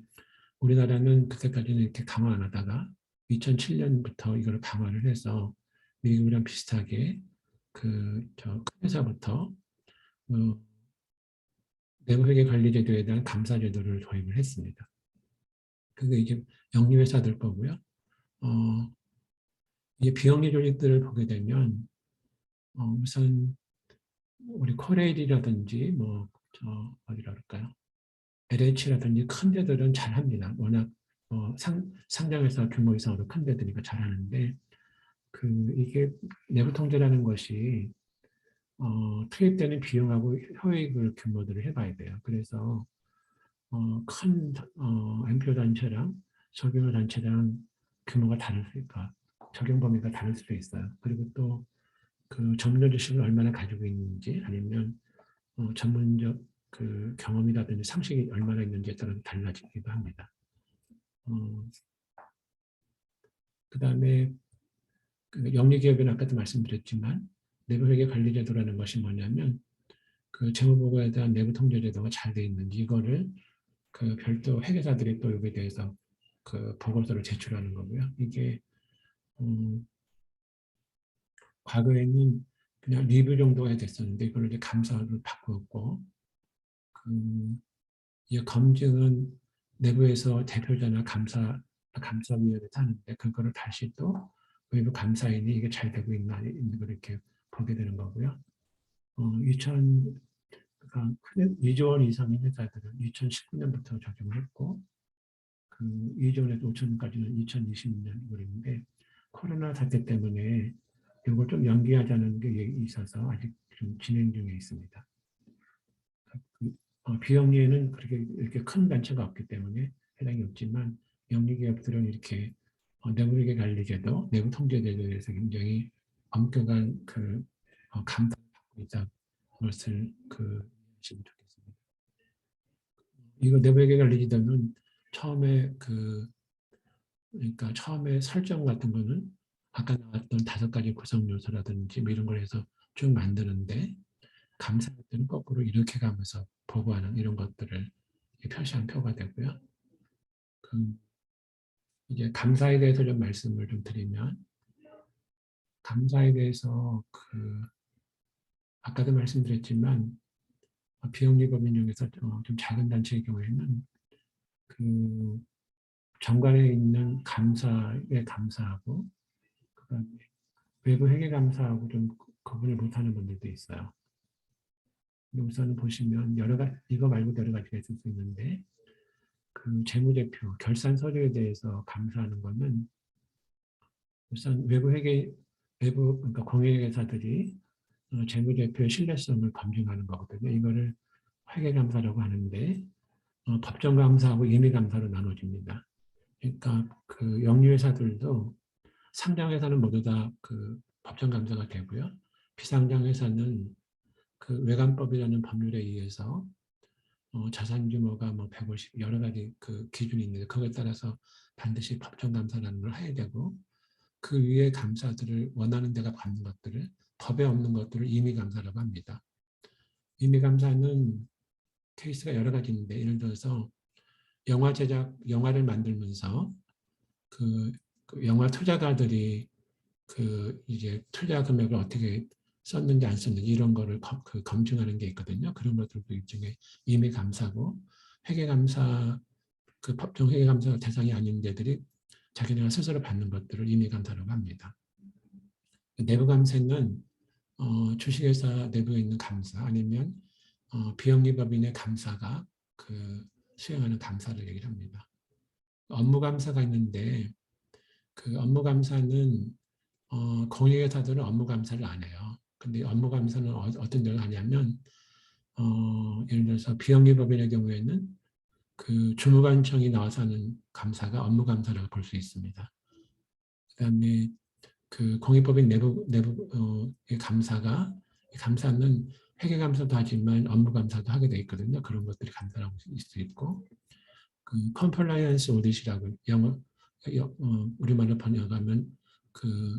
우리나라는 그때까지는 이렇게 강화 안 하다가 2007년부터 이걸 강화를 해서 미국이랑 비슷하게 큰 회사부터 내부회계관리제도에 대한 감사제도를 도입을 했습니다. 그게 이제 영리회사들 거고요. 이제 비영리 조직들을 보게 되면 우선 우리 코레일이라든지 어디라 그럴까요? LH라든지 큰 데들은 잘합니다. 워낙 상장회사 규모 이상으로 큰 데들이니까 잘하는데 이게 내부 통제라는 것이 투입되는 비용하고 효익을 규모들을 해봐야 돼요. 그래서 큰 MPO 단체랑 소규모 단체랑 규모가 다르니까 적용 범위가 다를 수도 있어요. 그리고 또 전문적 지식을 얼마나 가지고 있는지 아니면 전문적 경험이라든지 상식이 얼마나 있는지에 따라 달라지기도 합니다. 그다음에 영리기업은 아까도 말씀드렸지만 내부회계 관리제도라는 것이 뭐냐면 재무보고에 대한 내부 통제제도가 잘 돼 있는지 이거를 별도 회계사들이 또 여기에 대해서 보고서를 제출하는 거고요. 이게 과거에는 그냥 리뷰 정도가 됐었는데 이걸 이제 감사를 바꾸었고 이 검증은 내부에서 대표자나 감사위원회에서 하는데 그거를 다시 또 외부 감사인이 이게 잘 되고 있나 있는 걸 이렇게 보게 되는 거고요. 2조 원 이상의 회사들은 2019년부터 적용을 했고 2조 원에서 5천원까지는 2020년 이거인데 코로나 사태 때문에 이걸 좀 연기하자는 게 있어서 아직 좀 진행 중에 있습니다. 비영리에는 그렇게 이렇게 큰 단체가 없기 때문에 해당이 없지만 영리기업들은 이렇게 내부회계 관리제도, 내부 통제제도에 대해서 굉장히 엄격한 감사를 받고 있다는 것을 아시면 좋겠습니다. 이거 내부회계 관리제도는 그러니까 처음에 설정 같은 거는 아까 나왔던 5가지 구성 요소라든지 뭐 이런 걸 해서 쭉 만드는데 감사할 때는 거꾸로 이렇게 가면서 보고하는 이런 것들을 표시한 표가 되고요. 이제 감사에 대해서 좀 말씀을 좀 드리면 감사에 대해서 아까도 말씀드렸지만 비영리법인 중에서 좀 작은 단체의 경우에는 정관에 있는 감사에 감사하고 그다음에 외부 회계 감사하고 좀 구분을 못하는 분들도 있어요. 우선은 보시면 여러 가지 이거 말고 여러 가지가 있을 수 있는데 재무제표, 결산 서류에 대해서 감사하는 거는 우선 그러니까 공인회계사들이 재무제표의 신뢰성을 검증하는 거거든요. 이거를 회계감사라고 하는데 법정감사하고 임의감사로 나눠집니다. 그러니까 영리회사들도 상장회사는 모두 다 법정감사가 되고요. 비상장회사는 외관법이라는 법률에 의해서 자산 규모가 150 여러 가지 기준이 있는데 그거에 따라서 반드시 법정감사라는 걸 해야 되고 그 위에 감사들을 원하는 데가 받는 것들을 법에 없는 것들을 임의감사라고 합니다. 임의감사는 케이스가 여러 가지인데 예를 들어서 영화를 만들면서 영화 투자가들이 이제 투자 금액을 어떻게 썼는지 안 썼는지 이런 거를 검증하는 게 있거든요. 그런 것들도 일종의 임의감사고 회계감사 법정 회계감사 대상이 아닌 데들이 자기네가 스스로 받는 것들을 임의감사라고 합니다. 내부감사는 주식회사 내부에 있는 감사 아니면 비영리법인의 감사가 수행하는 감사를 얘기를 합니다. 업무감사가 있는데 업무감사는 공익회사들은 업무감사를 안 해요. 근데 업무감사는 어떤 데를 하냐면 예를 들어서 비영리법인의 경우에는 주무관청이 나와서 하는 감사가 업무감사라고 볼 수 있습니다. 그다음에 공익법인 내부의 감사는 회계감사도 하지만 업무감사도 하게 돼 있거든요. 그런 것들이 감사라고 할 수 있고 컴플라이언스 오디시라고 우리말로 번역하면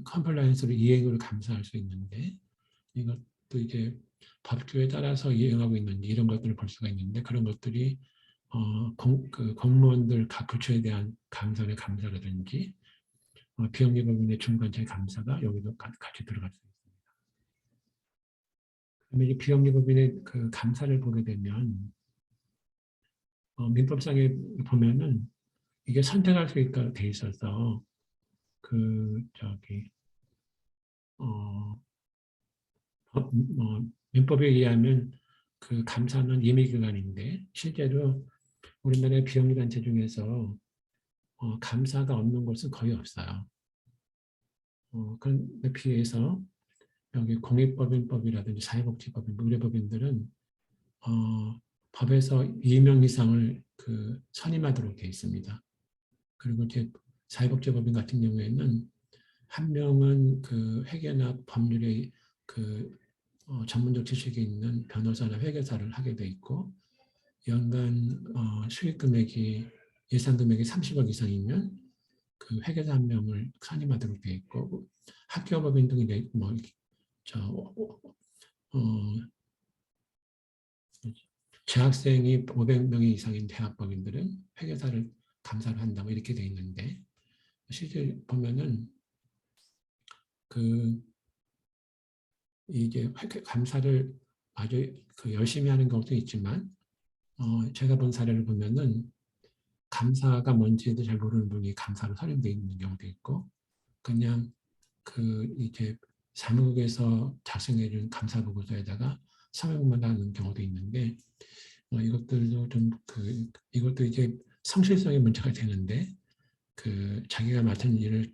컴플라이언스를 이행을 감사할 수 있는데 이것도 이제 법규에 따라서 이행하고 있는지 이런 것들을 볼 수가 있는데 그런 것들이 공무원들 각 부처에 대한 감사라든지 비영리법인의 중간체 감사가 여기도 같이 들어갈 수 있습니다. 그다음에 이 비영리법인의 감사를 보게 되면 민법상에 보면은 이게 선택할 수 있게 돼 있어서 민법에 의하면 감사는 임의기관인데 실제로 우리나라의 비영리단체 중에서 감사가 없는 곳은 거의 없어요. 그런데 비해서 여기 공익법인법이라든지 사회복지법인, 의료법인들은 법에서 2명 이상을 선임하도록 되어 있습니다. 그리고 이제 사회복지법인 같은 경우에는 한 명은 회계나 법률의 전문적 지식이 있는 변호사나 회계사를 하게 돼 있고 연간 수익 금액이 예상 금액이 30억 이상이면 회계사 한 명을 선임하도록 되어 있고 학교법인 등이 재학생이 500명 이상인 대학법인들은 회계사를 감사를 한다고 이렇게 돼 있는데 실제 보면은 이게 감사를 아주 열심히 하는 경우도 있지만 제가 본 사례를 보면은 감사가 뭔지도 잘 모르는 분이 감사로 선임되어 있는 경우도 있고 그냥 이제 사무국에서 작성해준 감사 보고서에다가 서명만 하는 경우도 있는데 이것들도 좀 이것도 이제 성실성의 문제가 되는데 자기가 맡은 일을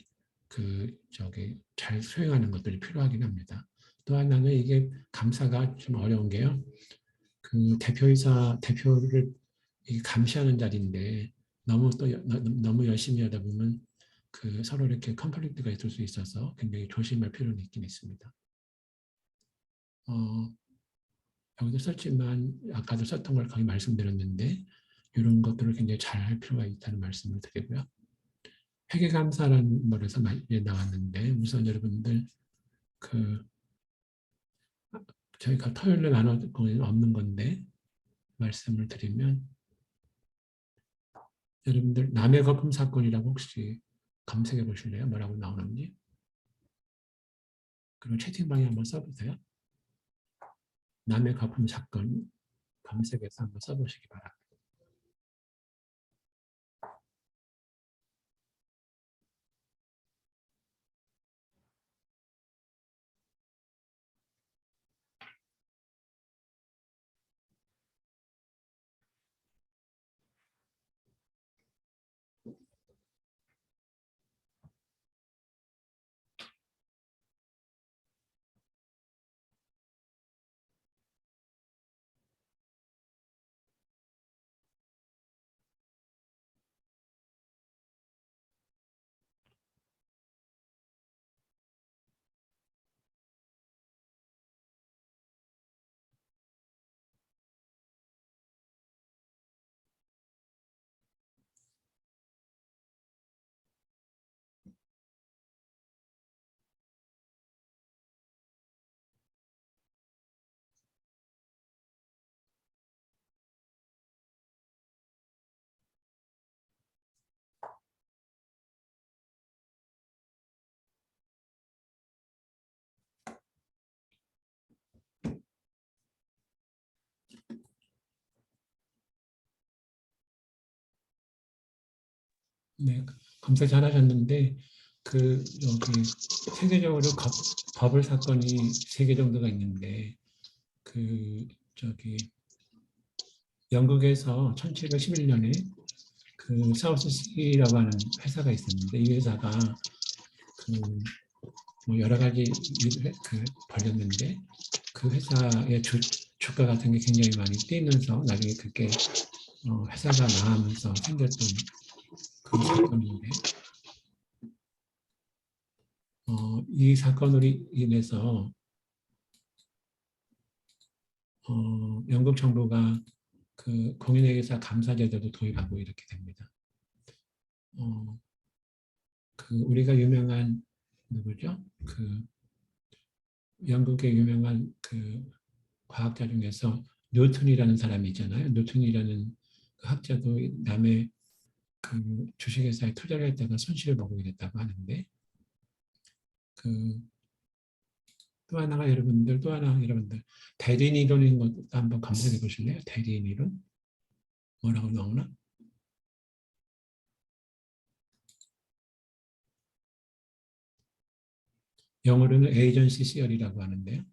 잘 수행하는 것들이 필요하긴 합니다. 또 하나는 이게 감사가 좀 어려운 게요. 대표를 감시하는 자리인데 너무 열심히 하다 보면 그 서로 이렇게 컨플릭트가 있을 수 있어서 굉장히 조심할 필요는 있긴 있습니다. 여기도 썼지만 아까도 썼던 걸 거의 말씀드렸는데 이런 것들을 굉장히 잘 할 필요가 있다는 말씀을 드리고요. 회계감사라는 말에서 나왔는데 우선 여러분들 그 저희가 토요일에 나눌 거는 없는 건데 말씀을 드리면 여러분들 남의 거품 사건이라고 혹시 검색해 보실래요? 뭐라고 나오는지? 그리고 채팅방에 한번 써보세요. 남의 거품 사건 검색해서 한번 써보시기 바랍니다. 네, 검색 잘 하셨는데 그 여기 세계적으로 버블 사건이 세 개 정도가 있는데 그 저기 영국에서 1711년에 그 사우스시라고 하는 회사가 있었는데 이 회사가 그뭐 여러 가지 일을 벌였는데 그 회사의 주가 같은 게 굉장히 많이 뛰면서 나중에 그게 회사가 망하면서 생겼던 그 사건인데 이 사건으로 인해서 영국 정부가 그 공인회계사 감사제도도 도입하고 이렇게 됩니다. 그 우리가 유명한 누구죠? 그 영국의 유명한 그 과학자 중에서 뉴턴이라는 사람이 있잖아요. 뉴턴이라는 그 학자도 남의 그 주식회사에 투자를 했다가 손실을 보게 됐다고 하는데 그 또 하나가 여러분들 또 하나 여러분들 대리인 이론인 것도 한번 검색해 보실래요? 대리인 이론 뭐라고 나오나? 영어로는 에이전시 시열이라고 하는데요.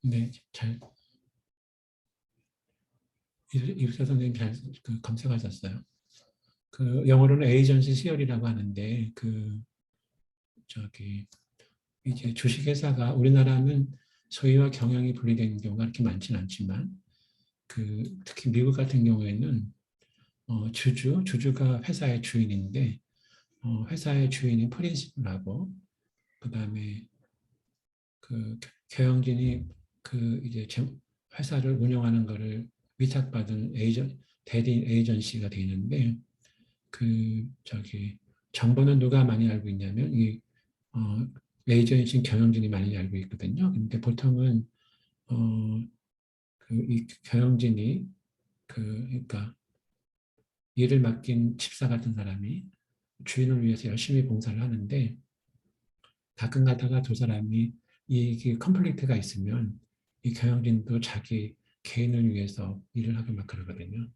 네, 잘 이렇게 선생님 잘 검색하셨어요. 그 영어로는 에이전시 시열이라고 하는데 그 저기 이제 주식회사가 우리나라는 소유와 경영이 분리된 경우가 그렇게 많지는 않지만 그 특히 미국 같은 경우에는 주주가 회사의 주인인데 회사의 주인이 프린시플하고 그다음에 그 경영진이 그 이제 회사를 운영하는 거를 위탁받은 대리인 에이전시가 되는데 그 저기 정보는 누가 많이 알고 있냐면 이 에이전시 경영진이 많이 알고 있거든요. 근데 보통은 그 이 경영진이 그러니까 일을 맡긴 집사 같은 사람이 주인을 위해서 열심히 봉사를 하는데 가끔 가다가 두 사람이 이게 컨플릭트가 있으면 이 경영진도 자기 개인을 위해서 일을 하고 막 그러거든요.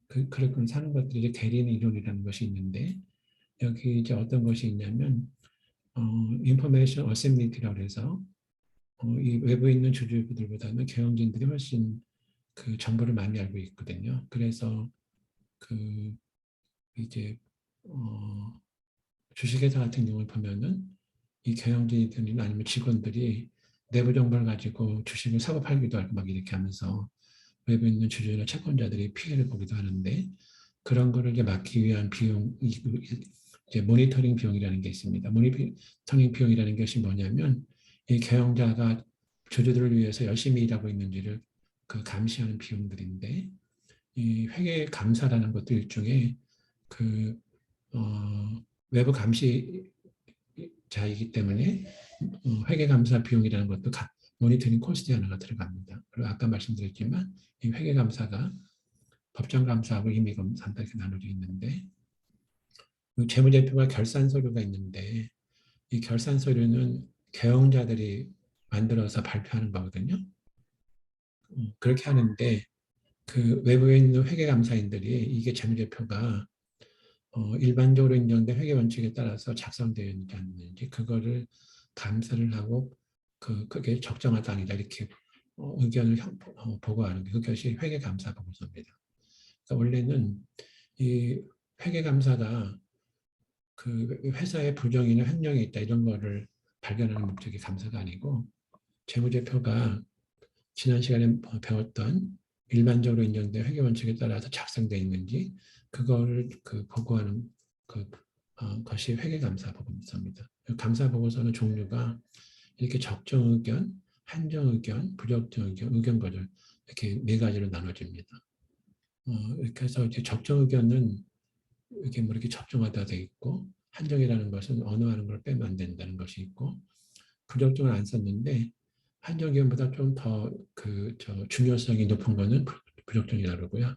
그렇게 사는 것들이 이제 대리인 이론이라는 것이 있는데 여기 이제 어떤 것이 있냐면 인포메이션 어셈블리티라고 해서 이 외부에 있는 주주들보다는 경영진들이 훨씬 그 정보를 많이 알고 있거든요. 그래서 그 이제 주식회사 같은 경우를 보면은 이 경영진이나 아니면 직원들이 내부 정보를 가지고 주식을 사고 팔기도 하고 막 이렇게 하면서 외부에 있는 주주나 채권자들이 피해를 보기도 하는데 그런 거를 이제 막기 위한 비용, 이제 모니터링 비용이라는 게 있습니다. 모니터링 비용이라는 것이 뭐냐면 이 경영자가 주주들을 위해서 열심히 일하고 있는지를 그 감시하는 비용들인데 이 회계 감사라는 것도 일종의 그 외부 감시자이기 때문에 회계 감사 비용이라는 것도 모니터링 코스트에 하나가 들어갑니다. 그리고 아까 말씀드렸지만 이 회계 감사가 법정 감사하고 임의 감사 이렇게 나눠져 있는데 재무제표가 결산 서류가 있는데 이 결산 서류는 경영자들이 만들어서 발표하는 거거든요. 그렇게 하는데 그 외부에 있는 회계감사인들이 이게 재무제표가 일반적으로 인정된 회계 원칙에 따라서 작성되어 있는지 안 있는지 그거를 감사를 하고 그게 적정하다 아니다 이렇게 의견을 보고하는 게 그것이 회계감사 보고서입니다. 그러니까 원래는 이 회계감사가 그 회사의 부정이나 횡령이 있다 이런 거를 발견하는 목적이 감사가 아니고 재무제표가 지난 시간에 배웠던 일반적으로 인정된 회계 원칙에 따라서 작성되어 있는지 그거를 그 보고하는 것이 회계감사 보고서입니다. 감사 보고서는 종류가 이렇게 적정 의견, 한정 의견, 부적정 의견, 의견 거절 이렇게 네 가지로 나눠집니다. 이렇게 해서 이제 적정 의견은 이게 뭐 이렇게 적정하다 돼 있고 한정이라는 것은 언어하는 걸 빼면 안 된다는 것이 있고 부적정을 안 썼는데 한정 의견보다 좀 더 중요성이 높은 거는 부적정이라고 그러고요.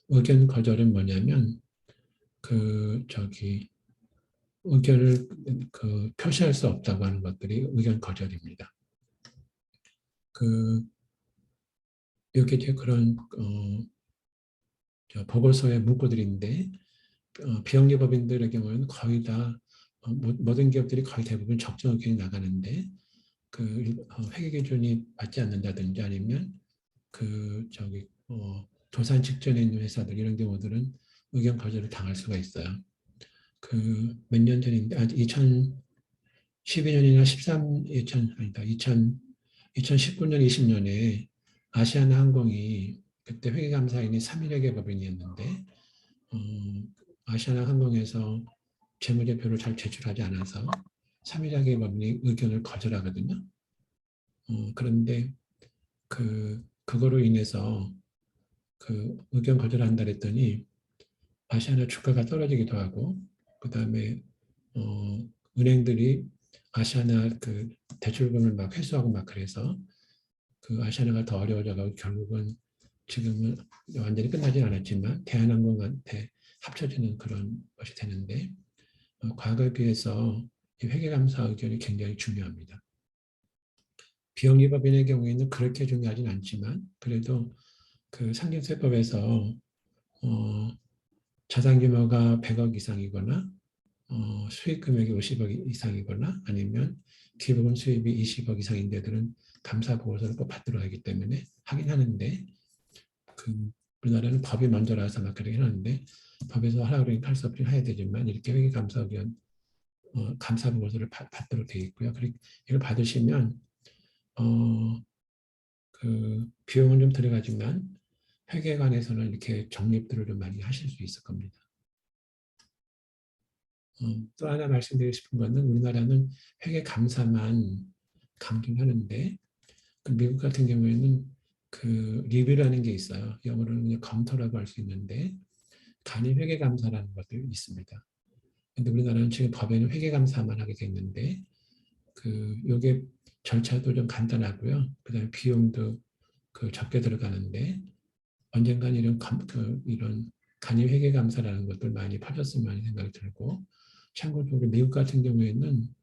의견 거절은 뭐냐면 의견을 표시할 수 없다고 하는 것들이 의견 거절입니다. 이렇게 이제 그런 보고서의 문구들인데 비영리법인들의 경우에는 거의 다 모든 기업들이 거의 대부분 적정 의견이 나가는데 회계 기준이 맞지 않는다든지 아니면 도산 직전에 있는 회사들 이런 경우들은 의견 거절을 당할 수가 있어요. 몇 년 전인데 2012년이나 2019년 20년에 아시아나 항공이 그때 회계감사인이 3일회계 법인이었는데 아시아나 항공에서 재무제표를 잘 제출하지 않아서 3일회계 법인이 의견을 거절하거든요. 그런데 그거로 인해서 의견 거절한다 그랬더니 아시아나 주가가 떨어지기도 하고 그다음에 은행들이 아시아나 대출금을 막 회수하고 막 그래서 아시아나가 더 어려워져가지고 결국은 지금은 완전히 끝나진 않았지만 대한항공한테 합쳐지는 그런 것이 되는데 과거에 비해서 이 회계감사 의견이 굉장히 중요합니다. 비영리법인의 경우에는 그렇게 중요하진 않지만 그래도 상증세법에서 자산 규모가 100억 이상이거나 수익 금액이 50억 이상이거나 아니면 기부금 수입이 20억 이상인 데들은 감사 보고서를 꼭 받도록 하기 때문에 하긴 하는데 우리나라는 법이 먼저라서 막 그러긴 하는데 법에서 하라고 그러니까 할 수 없이 해야 되지만 이렇게 회계감사 의견 감사 보고서를 받도록 되어 있고요. 이걸 받으시면 비용은 좀 들어가지만 회계관에서는 이렇게 적립들을 좀 많이 하실 수 있을 겁니다. 또 하나 말씀드리고 싶은 것은 우리나라는 회계감사만 강조하는데 미국 같은 경우에는 리뷰라는 게 있어요. 영어로는 그냥 검토라고 할 수 있는데 간이 회계감사라는 것도 있습니다. 근데 우리나라는 지금 법에는 회계감사만 하게 됐는데 요게 절차도 좀 간단하고요. 그다음에 비용도 적게 들어가는데 언젠간 이런 간이 회계감사라는 것들 많이 퍼졌으면 하는 생각이 들고 참고로 미국 같은 경우에는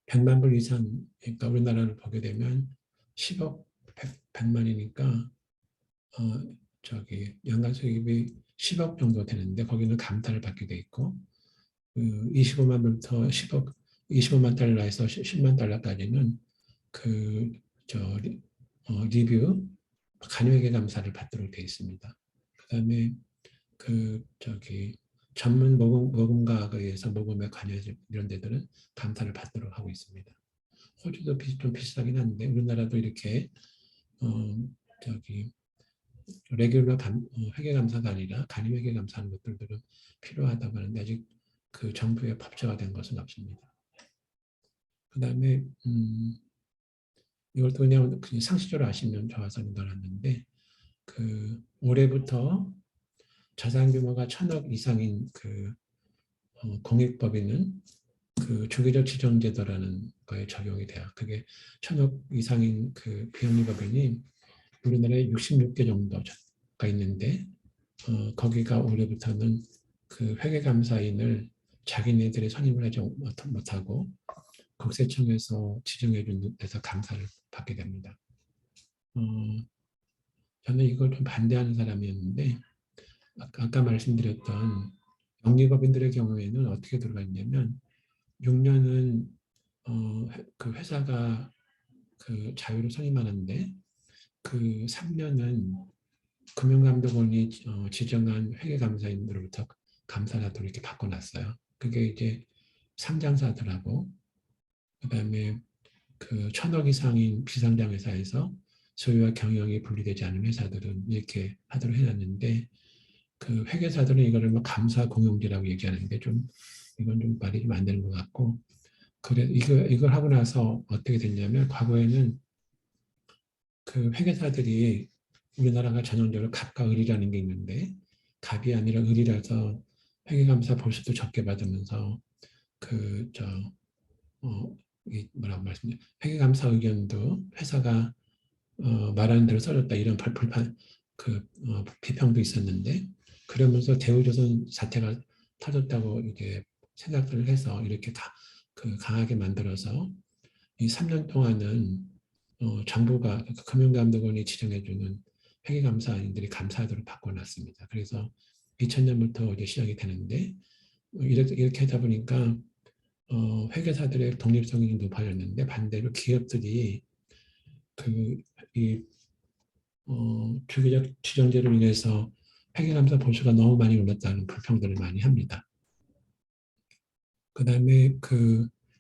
100만 불 이상 그러니까 우리나라를 보게 되면 10억 100만이니까 연간 수입이 10억 정도 되는데 거기는 감사를 받게 돼 있고 25만 불부터 10억, 25만 달러에서 10만 달러까지는 그, 저, 리뷰, 간이회계 감사를 받도록 되어 있습니다. 그 다음에 전문 모금가에 의해서 모금에 관여해서 이런 데들은 감사를 받도록 하고 있습니다. 호주도 좀 비슷하긴 한데 우리나라도 이렇게 어, 저기 레귤러 회계감사가 아니라 간이회계감사하는 것들은 필요하다고 하는데 아직 그 정부에 법제화된 것은 없습니다. 그 다음에 이것도 그냥 상식적으로 아시면 좋아서 넣어놨는데 올해부터 자산 규모가 1,000억 이상인 공익법인은 주기적 지정제도라는 거에 적용이 돼요. 그게 1,000억 이상인 비영리법인이 우리나라에 66개 정도가 있는데 거기가 올해부터는 회계감사인을 자기네들이 선임을 하지 못하고 국세청에서 지정해 준 데서 감사를 받게 됩니다. 저는 이걸 좀 반대하는 사람이었는데 아까 말씀드렸던 영리법인들의 경우에는 어떻게 들어가 있냐면 6년은 회사가 자유로 선임하는데 3년은 금융감독원이 지정한 회계감사인으로부터 감사를 하도록 이렇게 바꿔놨어요. 그게 이제 상장사들하고 그다음에 1,000억 이상인 비상장 회사에서 소유와 경영이 분리되지 않은 회사들은 이렇게 하도록 해놨는데 회계사들은 이거를 뭐 감사 공용제라고 얘기하는데 이건 좀 말이 좀 안 되는 것 같고 그래 이걸 하고 나서 어떻게 됐냐면 과거에는 회계사들이 우리나라가 전형적으로 갑과 을이라는 게 있는데 갑이 아니라 을이라서 회계감사 보수도 적게 받으면서 그 저 뭐라고 말씀드려 회계감사 의견도 회사가 말하는 대로 써줬다 이런 불판 비평도 있었는데 그러면서 대우조선 사태가 터졌다고 이렇게 생각을 해서 이렇게 강하게 만들어서 이 3년 동안은 정부가 금융감독원이 지정해주는 회계감사인들이 감사하도록 바꿔놨습니다. 그래서 2000년부터 이제 시작이 되는데 이렇게 하다 보니까 회계사들의 독립성이 높아졌는데 반대로 기업들이 이 주기적 지정제로 인해서 회계감사 보수가 너무 많이 올랐다는 불평들을 많이 합니다. 그 다음에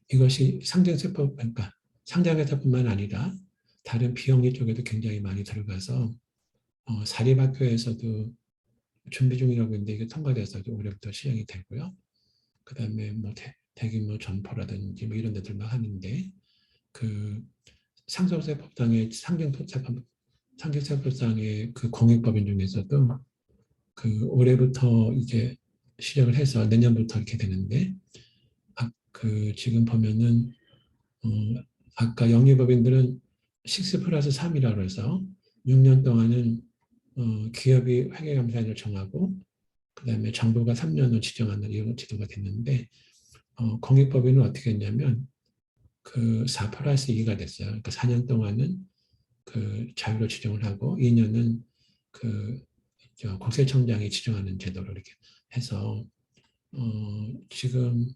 이것이 상장세법, 그러니까 상장회사뿐만 아니라 다른 비영리 쪽에도 굉장히 많이 들어가서 사립학교에서도 준비 중이라고 했는데 이게 통과돼서 올해부터 시행이 되고요. 그 다음에 뭐 대규모 점포라든지 뭐 이런 데들 막 하는데 상속세법상의 상속세법상의 공익법인 중에서도 올해부터 이제 시작을 해서 내년부터 이렇게 되는데 지금 보면은 아까 영리법인들은 6 플러스 3이라고 해서 6년 동안은 기업이 회계감사인을 정하고 그다음에 정부가 3년을 지정하는 이런 제도가 됐는데 공익법인은 어떻게 했냐면 4 플러스 2가 됐어요. 그러니까 4년 동안은 자유로 지정을 하고 2년은 국세청장이 지정하는 제도로 이렇게 해서 지금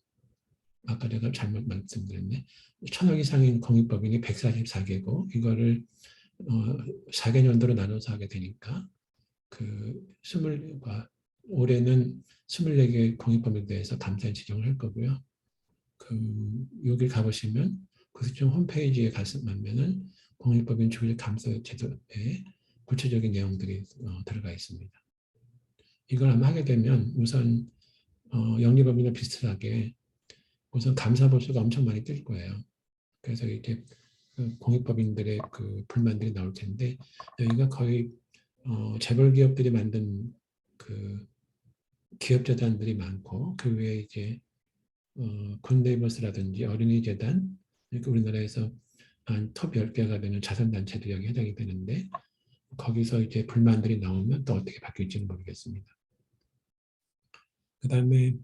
아까 내가 잘못 말씀드렸네. 1,000억 이상인 공익법인이 144개고 이거를 4개년도로 나눠서 하게 되니까 올해는 24개 공익법인에 대해서 감사인 지정을 할 거고요. 여기 가보시면 국세청 홈페이지에 가면은 공익법인 주기적 감사 제도에 구체적인 내용들이 들어가 있습니다. 이걸 아마 하게 되면 우선 영리법인과 비슷하게 우선 감사 보수가 엄청 많이 뜰 거예요. 그래서 이제 공익법인들의 불만들이 나올 텐데 여기가 거의 재벌 기업들이 만든 기업재단들이 많고 그 외에 이제 굿네이버스라든지 어린이재단 이렇게 우리나라에서 한 톱 10개가 되는 자선단체도 여기 해당이 되는데 거기서 이제 불만들이 나오면 또 어떻게 바뀔지는 모르겠습니다. 그 다음에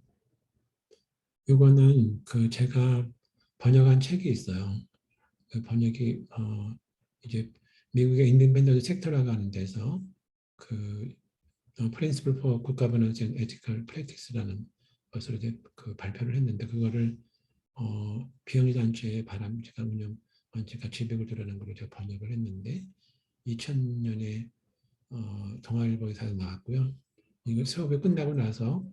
이거는 제가 번역한 책이 있어요. 번역이 이제 미국의 인디펜던트 섹터라고 하는 데서 Principle for Good Governance and Ethical Practice라는 것으로 이제 그 발표를 했는데 그거를 비영리 단체의 바람직한 운영 원칙과 지배를 드러낸 걸로 제가 번역을 했는데 2000년에 동아일보에서 나왔고요. 이거 수업이 끝나고 나서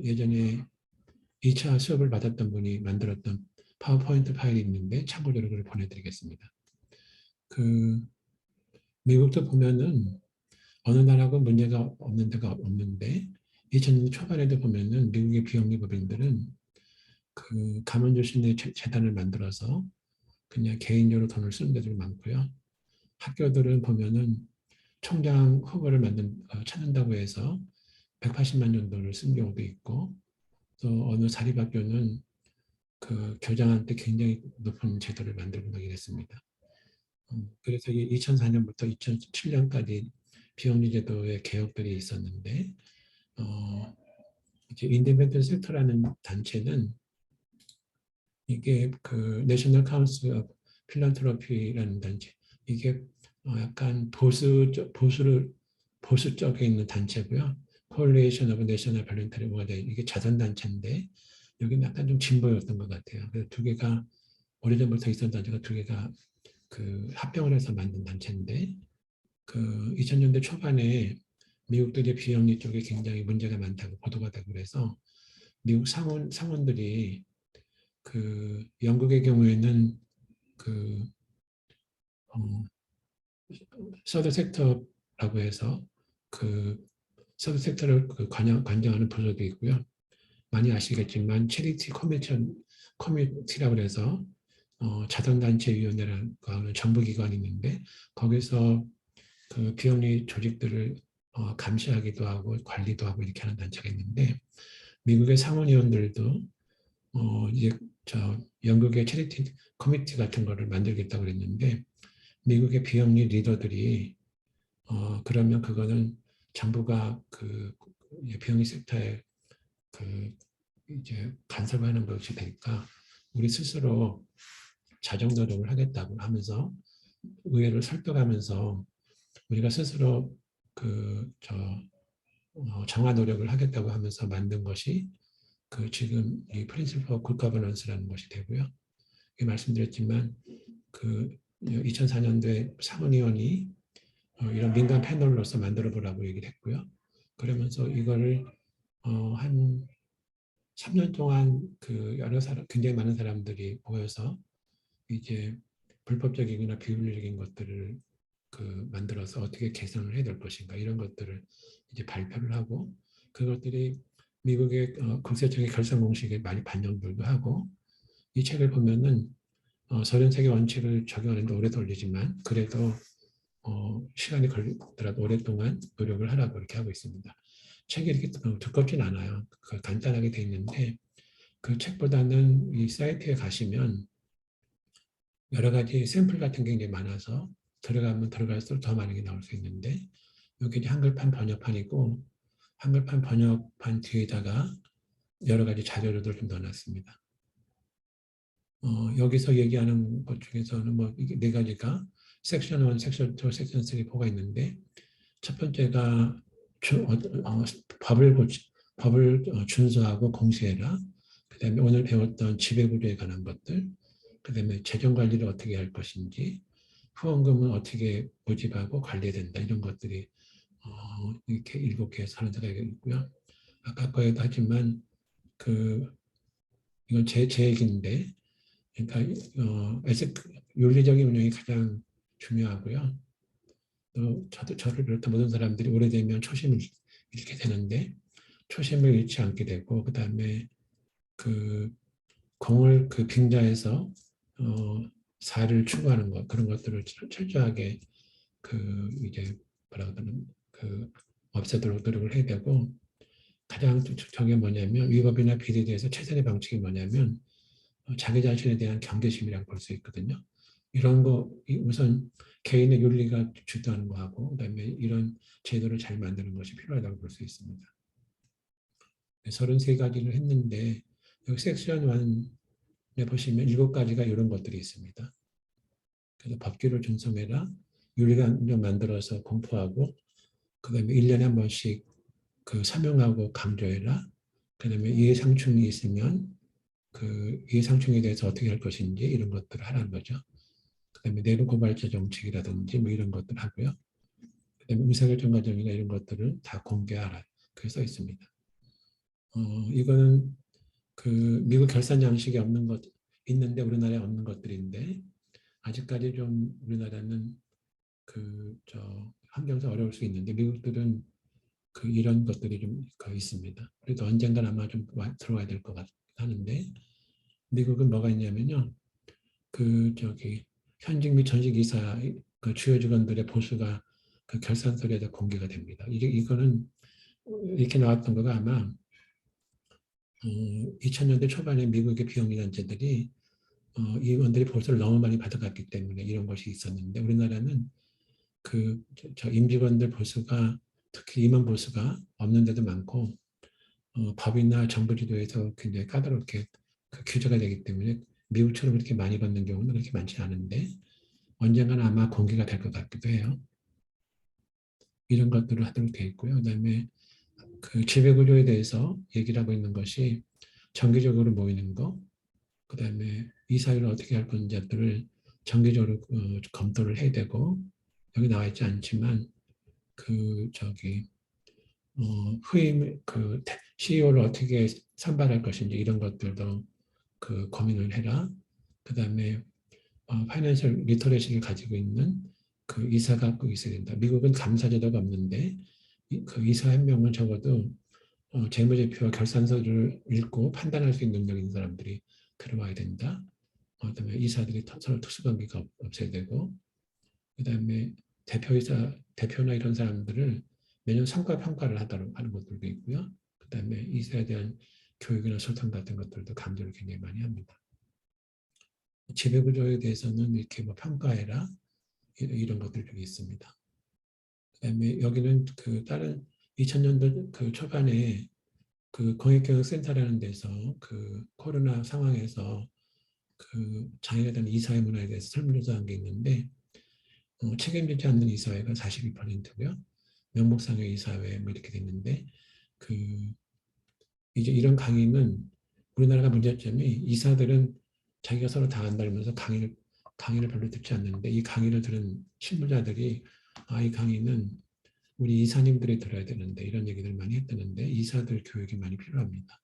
예전에 2차 수업을 받았던 분이 만들었던 파워포인트 파일이 있는데 참고로 그걸 보내드리겠습니다. 그 미국도 보면은 어느 나라하고 문제가 없는 데가 없는데 2000년 초반에도 보면은 미국의 비영리법인들은 그 가문조신의 재단을 만들어서 그냥 개인적으로 돈을 쓰는 데도 많고요. 학교들은 보면은 총장 후보를 찾는다고 해서 180만 정도를 쓴 경우도 있고 또 어느 사립학교는 그 교장한테 굉장히 높은 제도를 만들고 나게 됐습니다. 그래서 2004년부터 2007년까지 비영리 제도의 개혁들이 있었는데 이제 인디펜던트 섹터라는 단체는 이게 그 내셔널 카운슬 오브 필란트로피라는 단체 이게 약간 보수 쪽에 있는 단체고요. Coalition of National Voluntary Organization 이게 자선 단체인데 여기는 약간 좀 진보였던 것 같아요. 그래서 두 개가 오래전부터 있었던 단체가 두 개가 그 합병을 해서 만든 단체인데 그 2000년대 초반에 미국들이 비영리 쪽에 굉장히 문제가 많다고 보도가 되고 그래서 미국 상원들이 그 영국의 경우에는 그 서드 섹터라고 해서 그 서드 섹터를 관장하는 부서도 있고요. 많이 아시겠지만 체리티 커뮤니티라고 해서 자선단체위원회라는 정부기관이 있는데 거기서 그 비영리 조직들을 감시하기도 하고 관리도 하고 이렇게 하는 단체가 있는데 미국의 상원의원들도 이제 영국의 체리티 커뮤니티 같은 거를 만들겠다고 그랬는데 미국의 비영리 리더들이 그러면 그거는 정부가 그 비영리 섹터에 그 이제 간섭하는 것이 되니까 우리 스스로 자정 노력을 하겠다고 하면서 의회를 설득하면서 우리가 스스로 정화 노력을 하겠다고 하면서 만든 것이 그 지금 이 Principle for Good Governance라는 것이 되고요. 말씀드렸지만 그 2004년도에 상원의원이 이런 민간 패널로서 만들어 보라고 얘기를 했고요. 그러면서 이거를 한 3년 동안 그 여러 사람, 굉장히 많은 사람들이 모여서 이제 불법적이거나 비윤리적인 것들을 그 만들어서 어떻게 개선을 해야 될 것인가 이런 것들을 이제 발표를 하고 그것들이 미국의 국세청의 결산 공식에 많이 반영들도 하고 이 책을 보면은 33개 원칙을 적용하는데 오래 걸리지만 그래도 시간이 걸리더라도 오랫동안 노력을 하라고 이렇게 하고 있습니다. 책이 이렇게 두껍진 않아요. 간단하게 돼 있는데 그 책보다는 이 사이트에 가시면 여러 가지 샘플 같은 게 굉장히 많아서 들어가면 들어갈수록 더 많은 게 나올 수 있는데 여기 한글판 번역판이고 한글판 번역판 뒤에다가 여러 가지 자료들을 좀 넣어놨습니다. 여기서 얘기하는 것 중에서는 뭐 이게 네 가지가 섹션 1, 섹션 2, 섹션 3, 4가 있는데 첫 번째가 법을 준수하고 공시해라. 그 다음에 오늘 배웠던 지배구조에 관한 것들, 그 다음에 재정관리를 어떻게 할 것인지, 후원금은 어떻게 모집하고 관리된다. 이런 것들이 이렇게 7개 사는사가 있고요. 아까 거에도 하지만 이건 제 얘기인데 그러니까 윤리적인 운영이 가장 중요하고요. 또 저를 비롯한 모든 사람들이 오래되면 초심을 잃게 되는데 초심을 잃지 않게 되고 그 다음에 그 공을 그 빙자해서 사를 추구하는 것 그런 것들을 철저하게 이제 뭐라고 하는 없애도록 노력을 해야 되고 가장 저게 뭐냐면 위법이나 비리에 대해서 최선의 방식이 뭐냐면 자기 자신에 대한 경계심이라고 볼 수 있거든요. 이런 거 우선 개인의 윤리가 주도하는 거하고 그다음에 이런 제도를 잘 만드는 것이 필요하다고 볼 수 있습니다. 33가지를 했는데 여기 섹션 1에 보시면 7가지가 이런 것들이 있습니다. 그래서 법규를 준수해라, 윤리관념 만들어서 공포하고 그다음에 1년에 한 번씩 그 서명하고 강조해라. 그다음에 이해상충이 있으면 그 이해상충에 대해서 어떻게 할 것인지 이런 것들을 하라는 거죠. 그다음에 내부 고발자 정책이라든지 뭐 이런 것들 하고요. 그다음에 의사결정 과정이나 이런 것들을 다 공개하라. 그게 써 있습니다. 이거는 그 미국 결산 양식이 없는 것 있는데 우리나라에 없는 것들인데 아직까지 좀 우리나라는 그저 환경상 어려울 수 있는데 미국들은 그 이런 것들이 좀 있습니다. 그래도 언젠간 아마 좀 들어와야 될 것 같는데 미국은 뭐가 있냐면요. 그 저기 현직 및 전직 이사 그 주요 직원들의 보수가 그 결산서류에다 공개가 됩니다. 이거는 이렇게 나왔던 거가 아마 2000년대 초반에 미국의 비영리단체들이 임원들이 보수를 너무 많이 받아갔기 때문에 이런 것이 있었는데 우리나라는 저 임직원들 보수가 특히 임원 보수가 없는 데도 많고 법이나 정부 지도에서 굉장히 까다롭게 그 규제가 되기 때문에 미국처럼 그렇게 많이 받는 경우는 그렇게 많지 않은데 언젠가는 아마 공개가 될 것 같기도 해요. 이런 것들을 하도록 되어 있고요. 그다음에 그 지배구조에 대해서 얘기를 하고 있는 것이 정기적으로 모이는 거, 그다음에 이사회를 어떻게 할 건지들을 정기적으로 검토를 해야 되고 여기 나와 있지 않지만 그 저기 후임 그 CEO를 어떻게 선발할 것인지 이런 것들도 그 고민을 해라. 그다음에 파이낸셜 리터러시를 가지고 있는 그 이사가 꼭 있어야 된다. 미국은 감사 제도가 없는데 그 이사 한 명은 적어도 재무제표와 결산서를 읽고 판단할 수 있는 능력 있는 사람들이 들어와야 된다. 그다음에 이사들이 서로 특수관계가 없어야 되고, 그다음에 대표나 이런 사람들을 매년 성과 평가를 하도록 하는 것들도 있고요. 그다음에 이사에 대한 교육이나 소통 같은 것들도 강조를 굉장히 많이 합니다. 지배구조에 대해서는 이렇게 뭐 평가해라 이런 것들이 좀 있습니다. 그다음에 여기는 그 다른 2000년도 그 초반에 그 공익경영센터라는 데서 그 코로나 상황에서 그 장애에 대한 이사회 문화에 대해서 설문조사한 게 있는데 책임지지 않는 이사회가 42%고요. 명목상의 이사회 뭐 이렇게 됐는데 그 이제 이런 강의는 우리나라가 문제점이 이사들은 자기가 서로 다 안다 면서 강의를 별로 듣지 않는데 이 강의를 들은 실무자들이 이 강의는 우리 이사님들이 들어야 되는데 이런 얘기를 많이 했다는데 이사들 교육이 많이 필요합니다.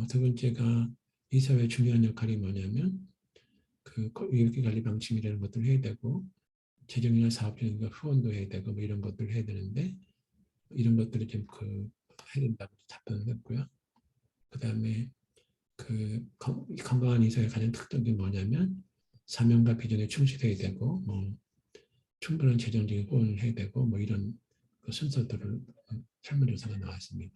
두 번째가 이사회의 중요한 역할이 뭐냐면 그 위기관리 방침이라는 것들을 해야 되고 재정이나 사업적인 후원도 해야 되고 뭐 이런 것들을 해야 되는데 이런 것들을 좀 해야 된다고 답변을 했고요. 그다음에 건강한 이사의 가장 특징이 뭐냐면 사명과 비전에 충실해야 되고 충분한 재정적인 후원을 해야 되고 뭐 이런 그 순서들을 설문조사가 나왔습니다.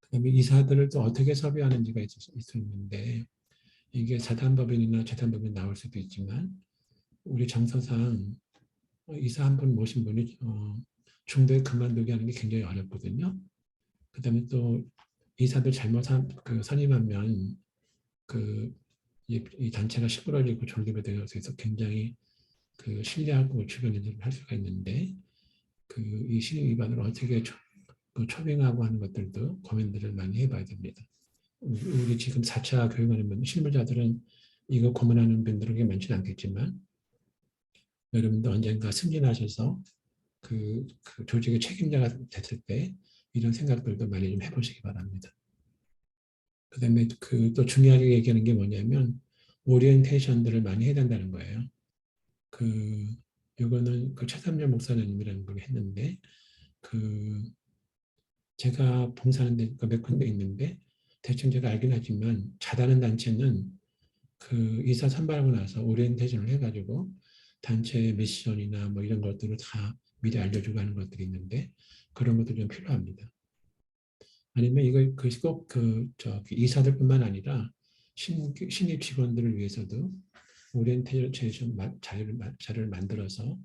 그다음에 이사들을 또 어떻게 섭외하는지가 있었는데 이게 사단법인이나 재단법인 나올 수도 있지만 우리 정서상 이사 한 분 모신 분이 중도에 그만두게 하는 게 굉장히 어렵거든요. 그다음에 또 이사들 잘못 선임하면 이 단체가 시끄러지고 존립이 되어서 굉장히 신뢰하고 주변에서 할 수가 있는데 이 신임 위반을 어떻게 초빙하고 하는 것들도 고민들을 많이 해봐야 됩니다. 우리 지금 4차 교육하는 실무자들은 이거 고민하는 분들은 많지는 않겠지만 여러분도 언젠가 승진하셔서 조직의 책임자가 됐을 때 이런 생각들도 많이 좀 해보시기 바랍니다. 그다음에 또 중요하게 얘기하는 게 뭐냐면 오리엔테이션들을 많이 해야 된다는 거예요. 이거는 최삼열 목사님이라는 분이 했는데 제가 봉사하는 데가 몇 군데 있는데 대충 제가 알긴 하지만 잘하는 단체는 이사 선발하고 나서 오리엔테이션을 해가지고 단체의 미션이나 뭐 이런 것들을 다 미리 알려주고 하는 것들이 있는데 그런 것도 좀 필요합니다. 아니면 이거 꼭 이사들뿐만 아니라 신입 직원들을 위해서도 오리엔테이션 자료를 만들어서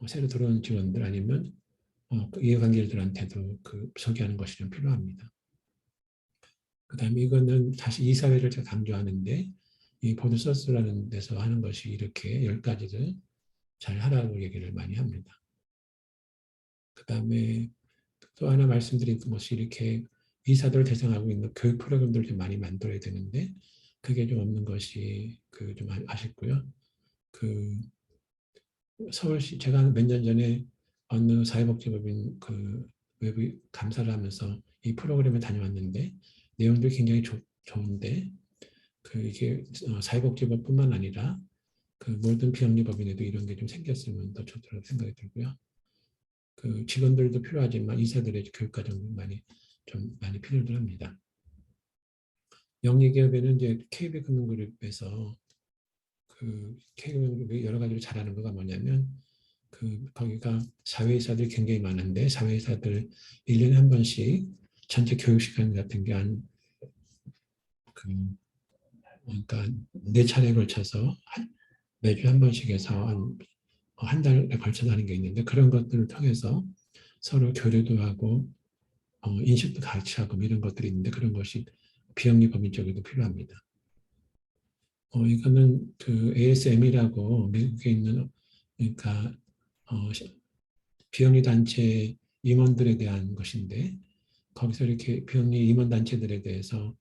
새로 들어온 직원들 아니면 이해관계자들한테도 소개하는 것이 좀 필요합니다. 그다음에 이거는 다시 이사회를 강조하는데 이 보드서스라는 데서 하는 것이 이렇게 10가지를 잘 하라고 얘기를 많이 합니다. 그 다음에 또 하나 말씀드린 것이 이렇게 이사들을 대상하고 있는 교육 프로그램들을 좀 많이 만들어야 되는데 그게 좀 없는 것이 좀 아쉽고요. 그 서울시 제가 몇 년 전에 어느 사회복지법인 외부 감사를 하면서 이 프로그램에 다녀왔는데 내용들이 굉장히 좋은데 이게 사회복지법뿐만 아니라 모든 비영리법인에도 이런 게 좀 생겼으면 더 좋다고 생각이 들고요. 직원들도 필요하지만 이사들의 교육 과정도 많이 필요들 합니다. 영리기업에는 이제 KB금융그룹에서 KB금융그룹이 여러 가지로 잘하는 거가 뭐냐면 거기가 사회이사들이 굉장히 많은데 사회이사들 1년에 한 번씩 전체 교육 시간 같은 게 그러니까 4차례에 걸쳐서 매주 한 번씩 해서 한 달에 걸쳐서 하는 게 있는데 그런 것들을 통해서 서로 교류도 하고 인식도 같이 하고 이런 것들이 있는데 그런 것이 비영리 법인 쪽에도 필요합니다. 이거는 ASM이라고 미국에 있는 그러니까 비영리 단체 임원들에 대한 것인데 거기서 이렇게 비영리 임원 단체들에 대해서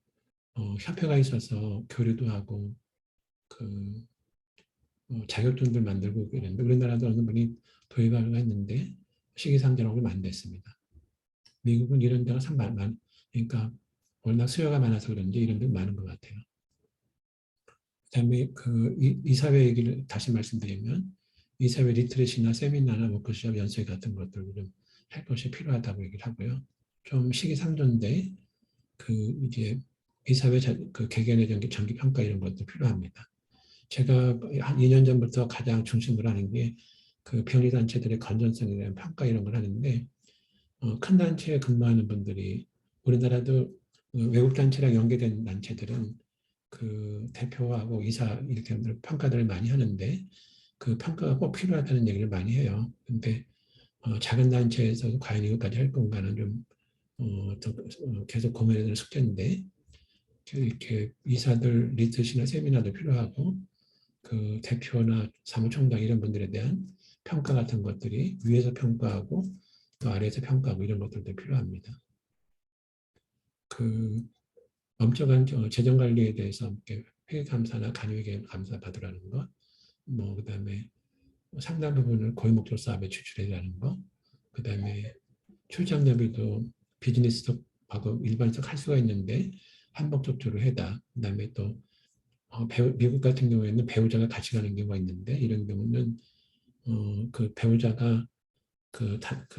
협회가 있어서 교류도 하고 자격증들 만들고 이랬는데 우리나라도 어느 분이 도입하려고 했는데 시기상조라고 안 됐습니다. 미국은 이런 데가 참 그러니까 워낙 수요가 많아서 그런지 이런 데 많은 것 같아요. 그다음에 이사회 얘기를 다시 말씀드리면 이사회 리트레시나 세미나나 워크숍 연수회 같은 것들을 좀 할 것이 필요하다고 얘기를 하고요. 좀 시기상조인데 이제 이사회 개개인의 정기 평가 이런 것도 필요합니다. 제가 한 2년 전부터 가장 중심으로 하는 게 비영리단체들의 건전성에 대한 평가 이런 걸 하는데 큰 단체에 근무하는 분들이 우리나라도 외국 단체랑 연계된 단체들은 대표하고 이사 이렇게 평가들을 많이 하는데 평가가 꼭 필요하다는 얘기를 많이 해요. 근데 작은 단체에서도 과연 이것까지 할 건가는 좀 계속 고민해야 되는 숙제인데 이렇게 이사들 리트시나 세미나도 필요하고 대표나 사무총장 이런 분들에 대한 평가 같은 것들이 위에서 평가하고 또 아래에서 평가하고 이런 것들도 필요합니다. 엄격한 재정 관리에 대해서 회계 감사나 간이회계 감사 받으라는 것, 그다음에 상당 부분을 고유목적 사업에 추출해라는 것, 그다음에 출장 여비도 비즈니스하고 일반적 할 수가 있는데 한목적으로 해다. 그다음에 또 미국 같은 경우에는 배우자가 같이 가는 경우가 있는데 이런 경우는 배우자가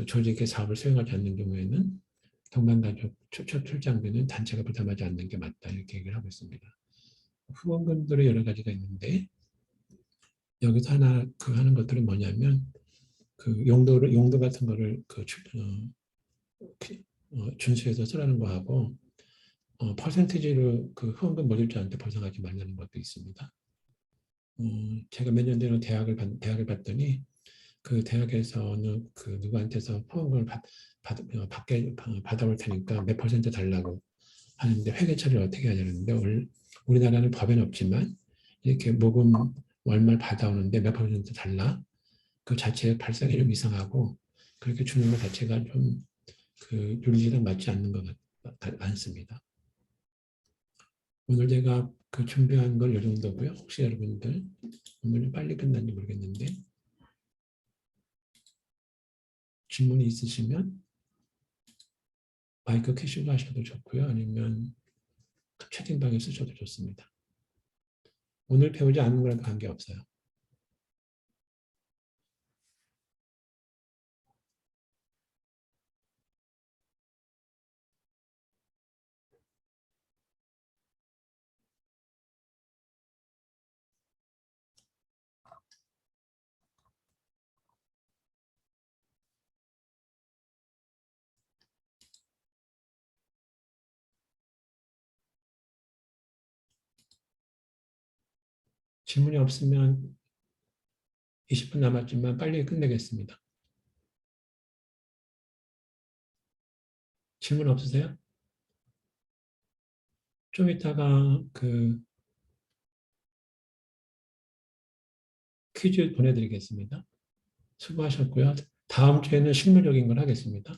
조직의 사업을 수행하지 않는 경우에는 동반가족 출장비는 단체가 부담하지 않는 게 맞다 이렇게 얘기를 하고 있습니다. 후원금들이 여러 가지가 있는데 여기서 하나 하는 것들은 뭐냐면 용도 같은 거를 준수해서 쓰라는 거하고 퍼센티지로 후원금 모집자한테 보상하지 말라는 것도 있습니다. 제가 몇 년 전에 대학을 봤더니 대학에서는 누구한테서 후원금을 받아올 테니까 몇 퍼센트 달라고 하는데 회계 처리를 어떻게 하냐는데 우리나라는 법에는 없지만 이렇게 모금 월말 받아오는데 몇 퍼센트 달라 그 자체의 발상이 좀 이상하고 그렇게 주는 것 자체가 좀 윤리랑 맞지 않는 것 같습니다. 오늘 제가 준비한 건 이 정도고요. 혹시 여러분들 오늘 빨리 끝났는지 모르겠는데 질문이 있으시면 마이크 켜시고 하셔도 좋고요. 아니면 채팅방에 쓰셔도 좋습니다. 오늘 배우지 않는 거랑 관계없어요. 질문이 없으면 20분 남았지만 빨리 끝내겠습니다. 질문 없으세요? 좀 이따가 퀴즈 보내드리겠습니다. 수고하셨고요. 다음 주에는 실무적인 걸 하겠습니다.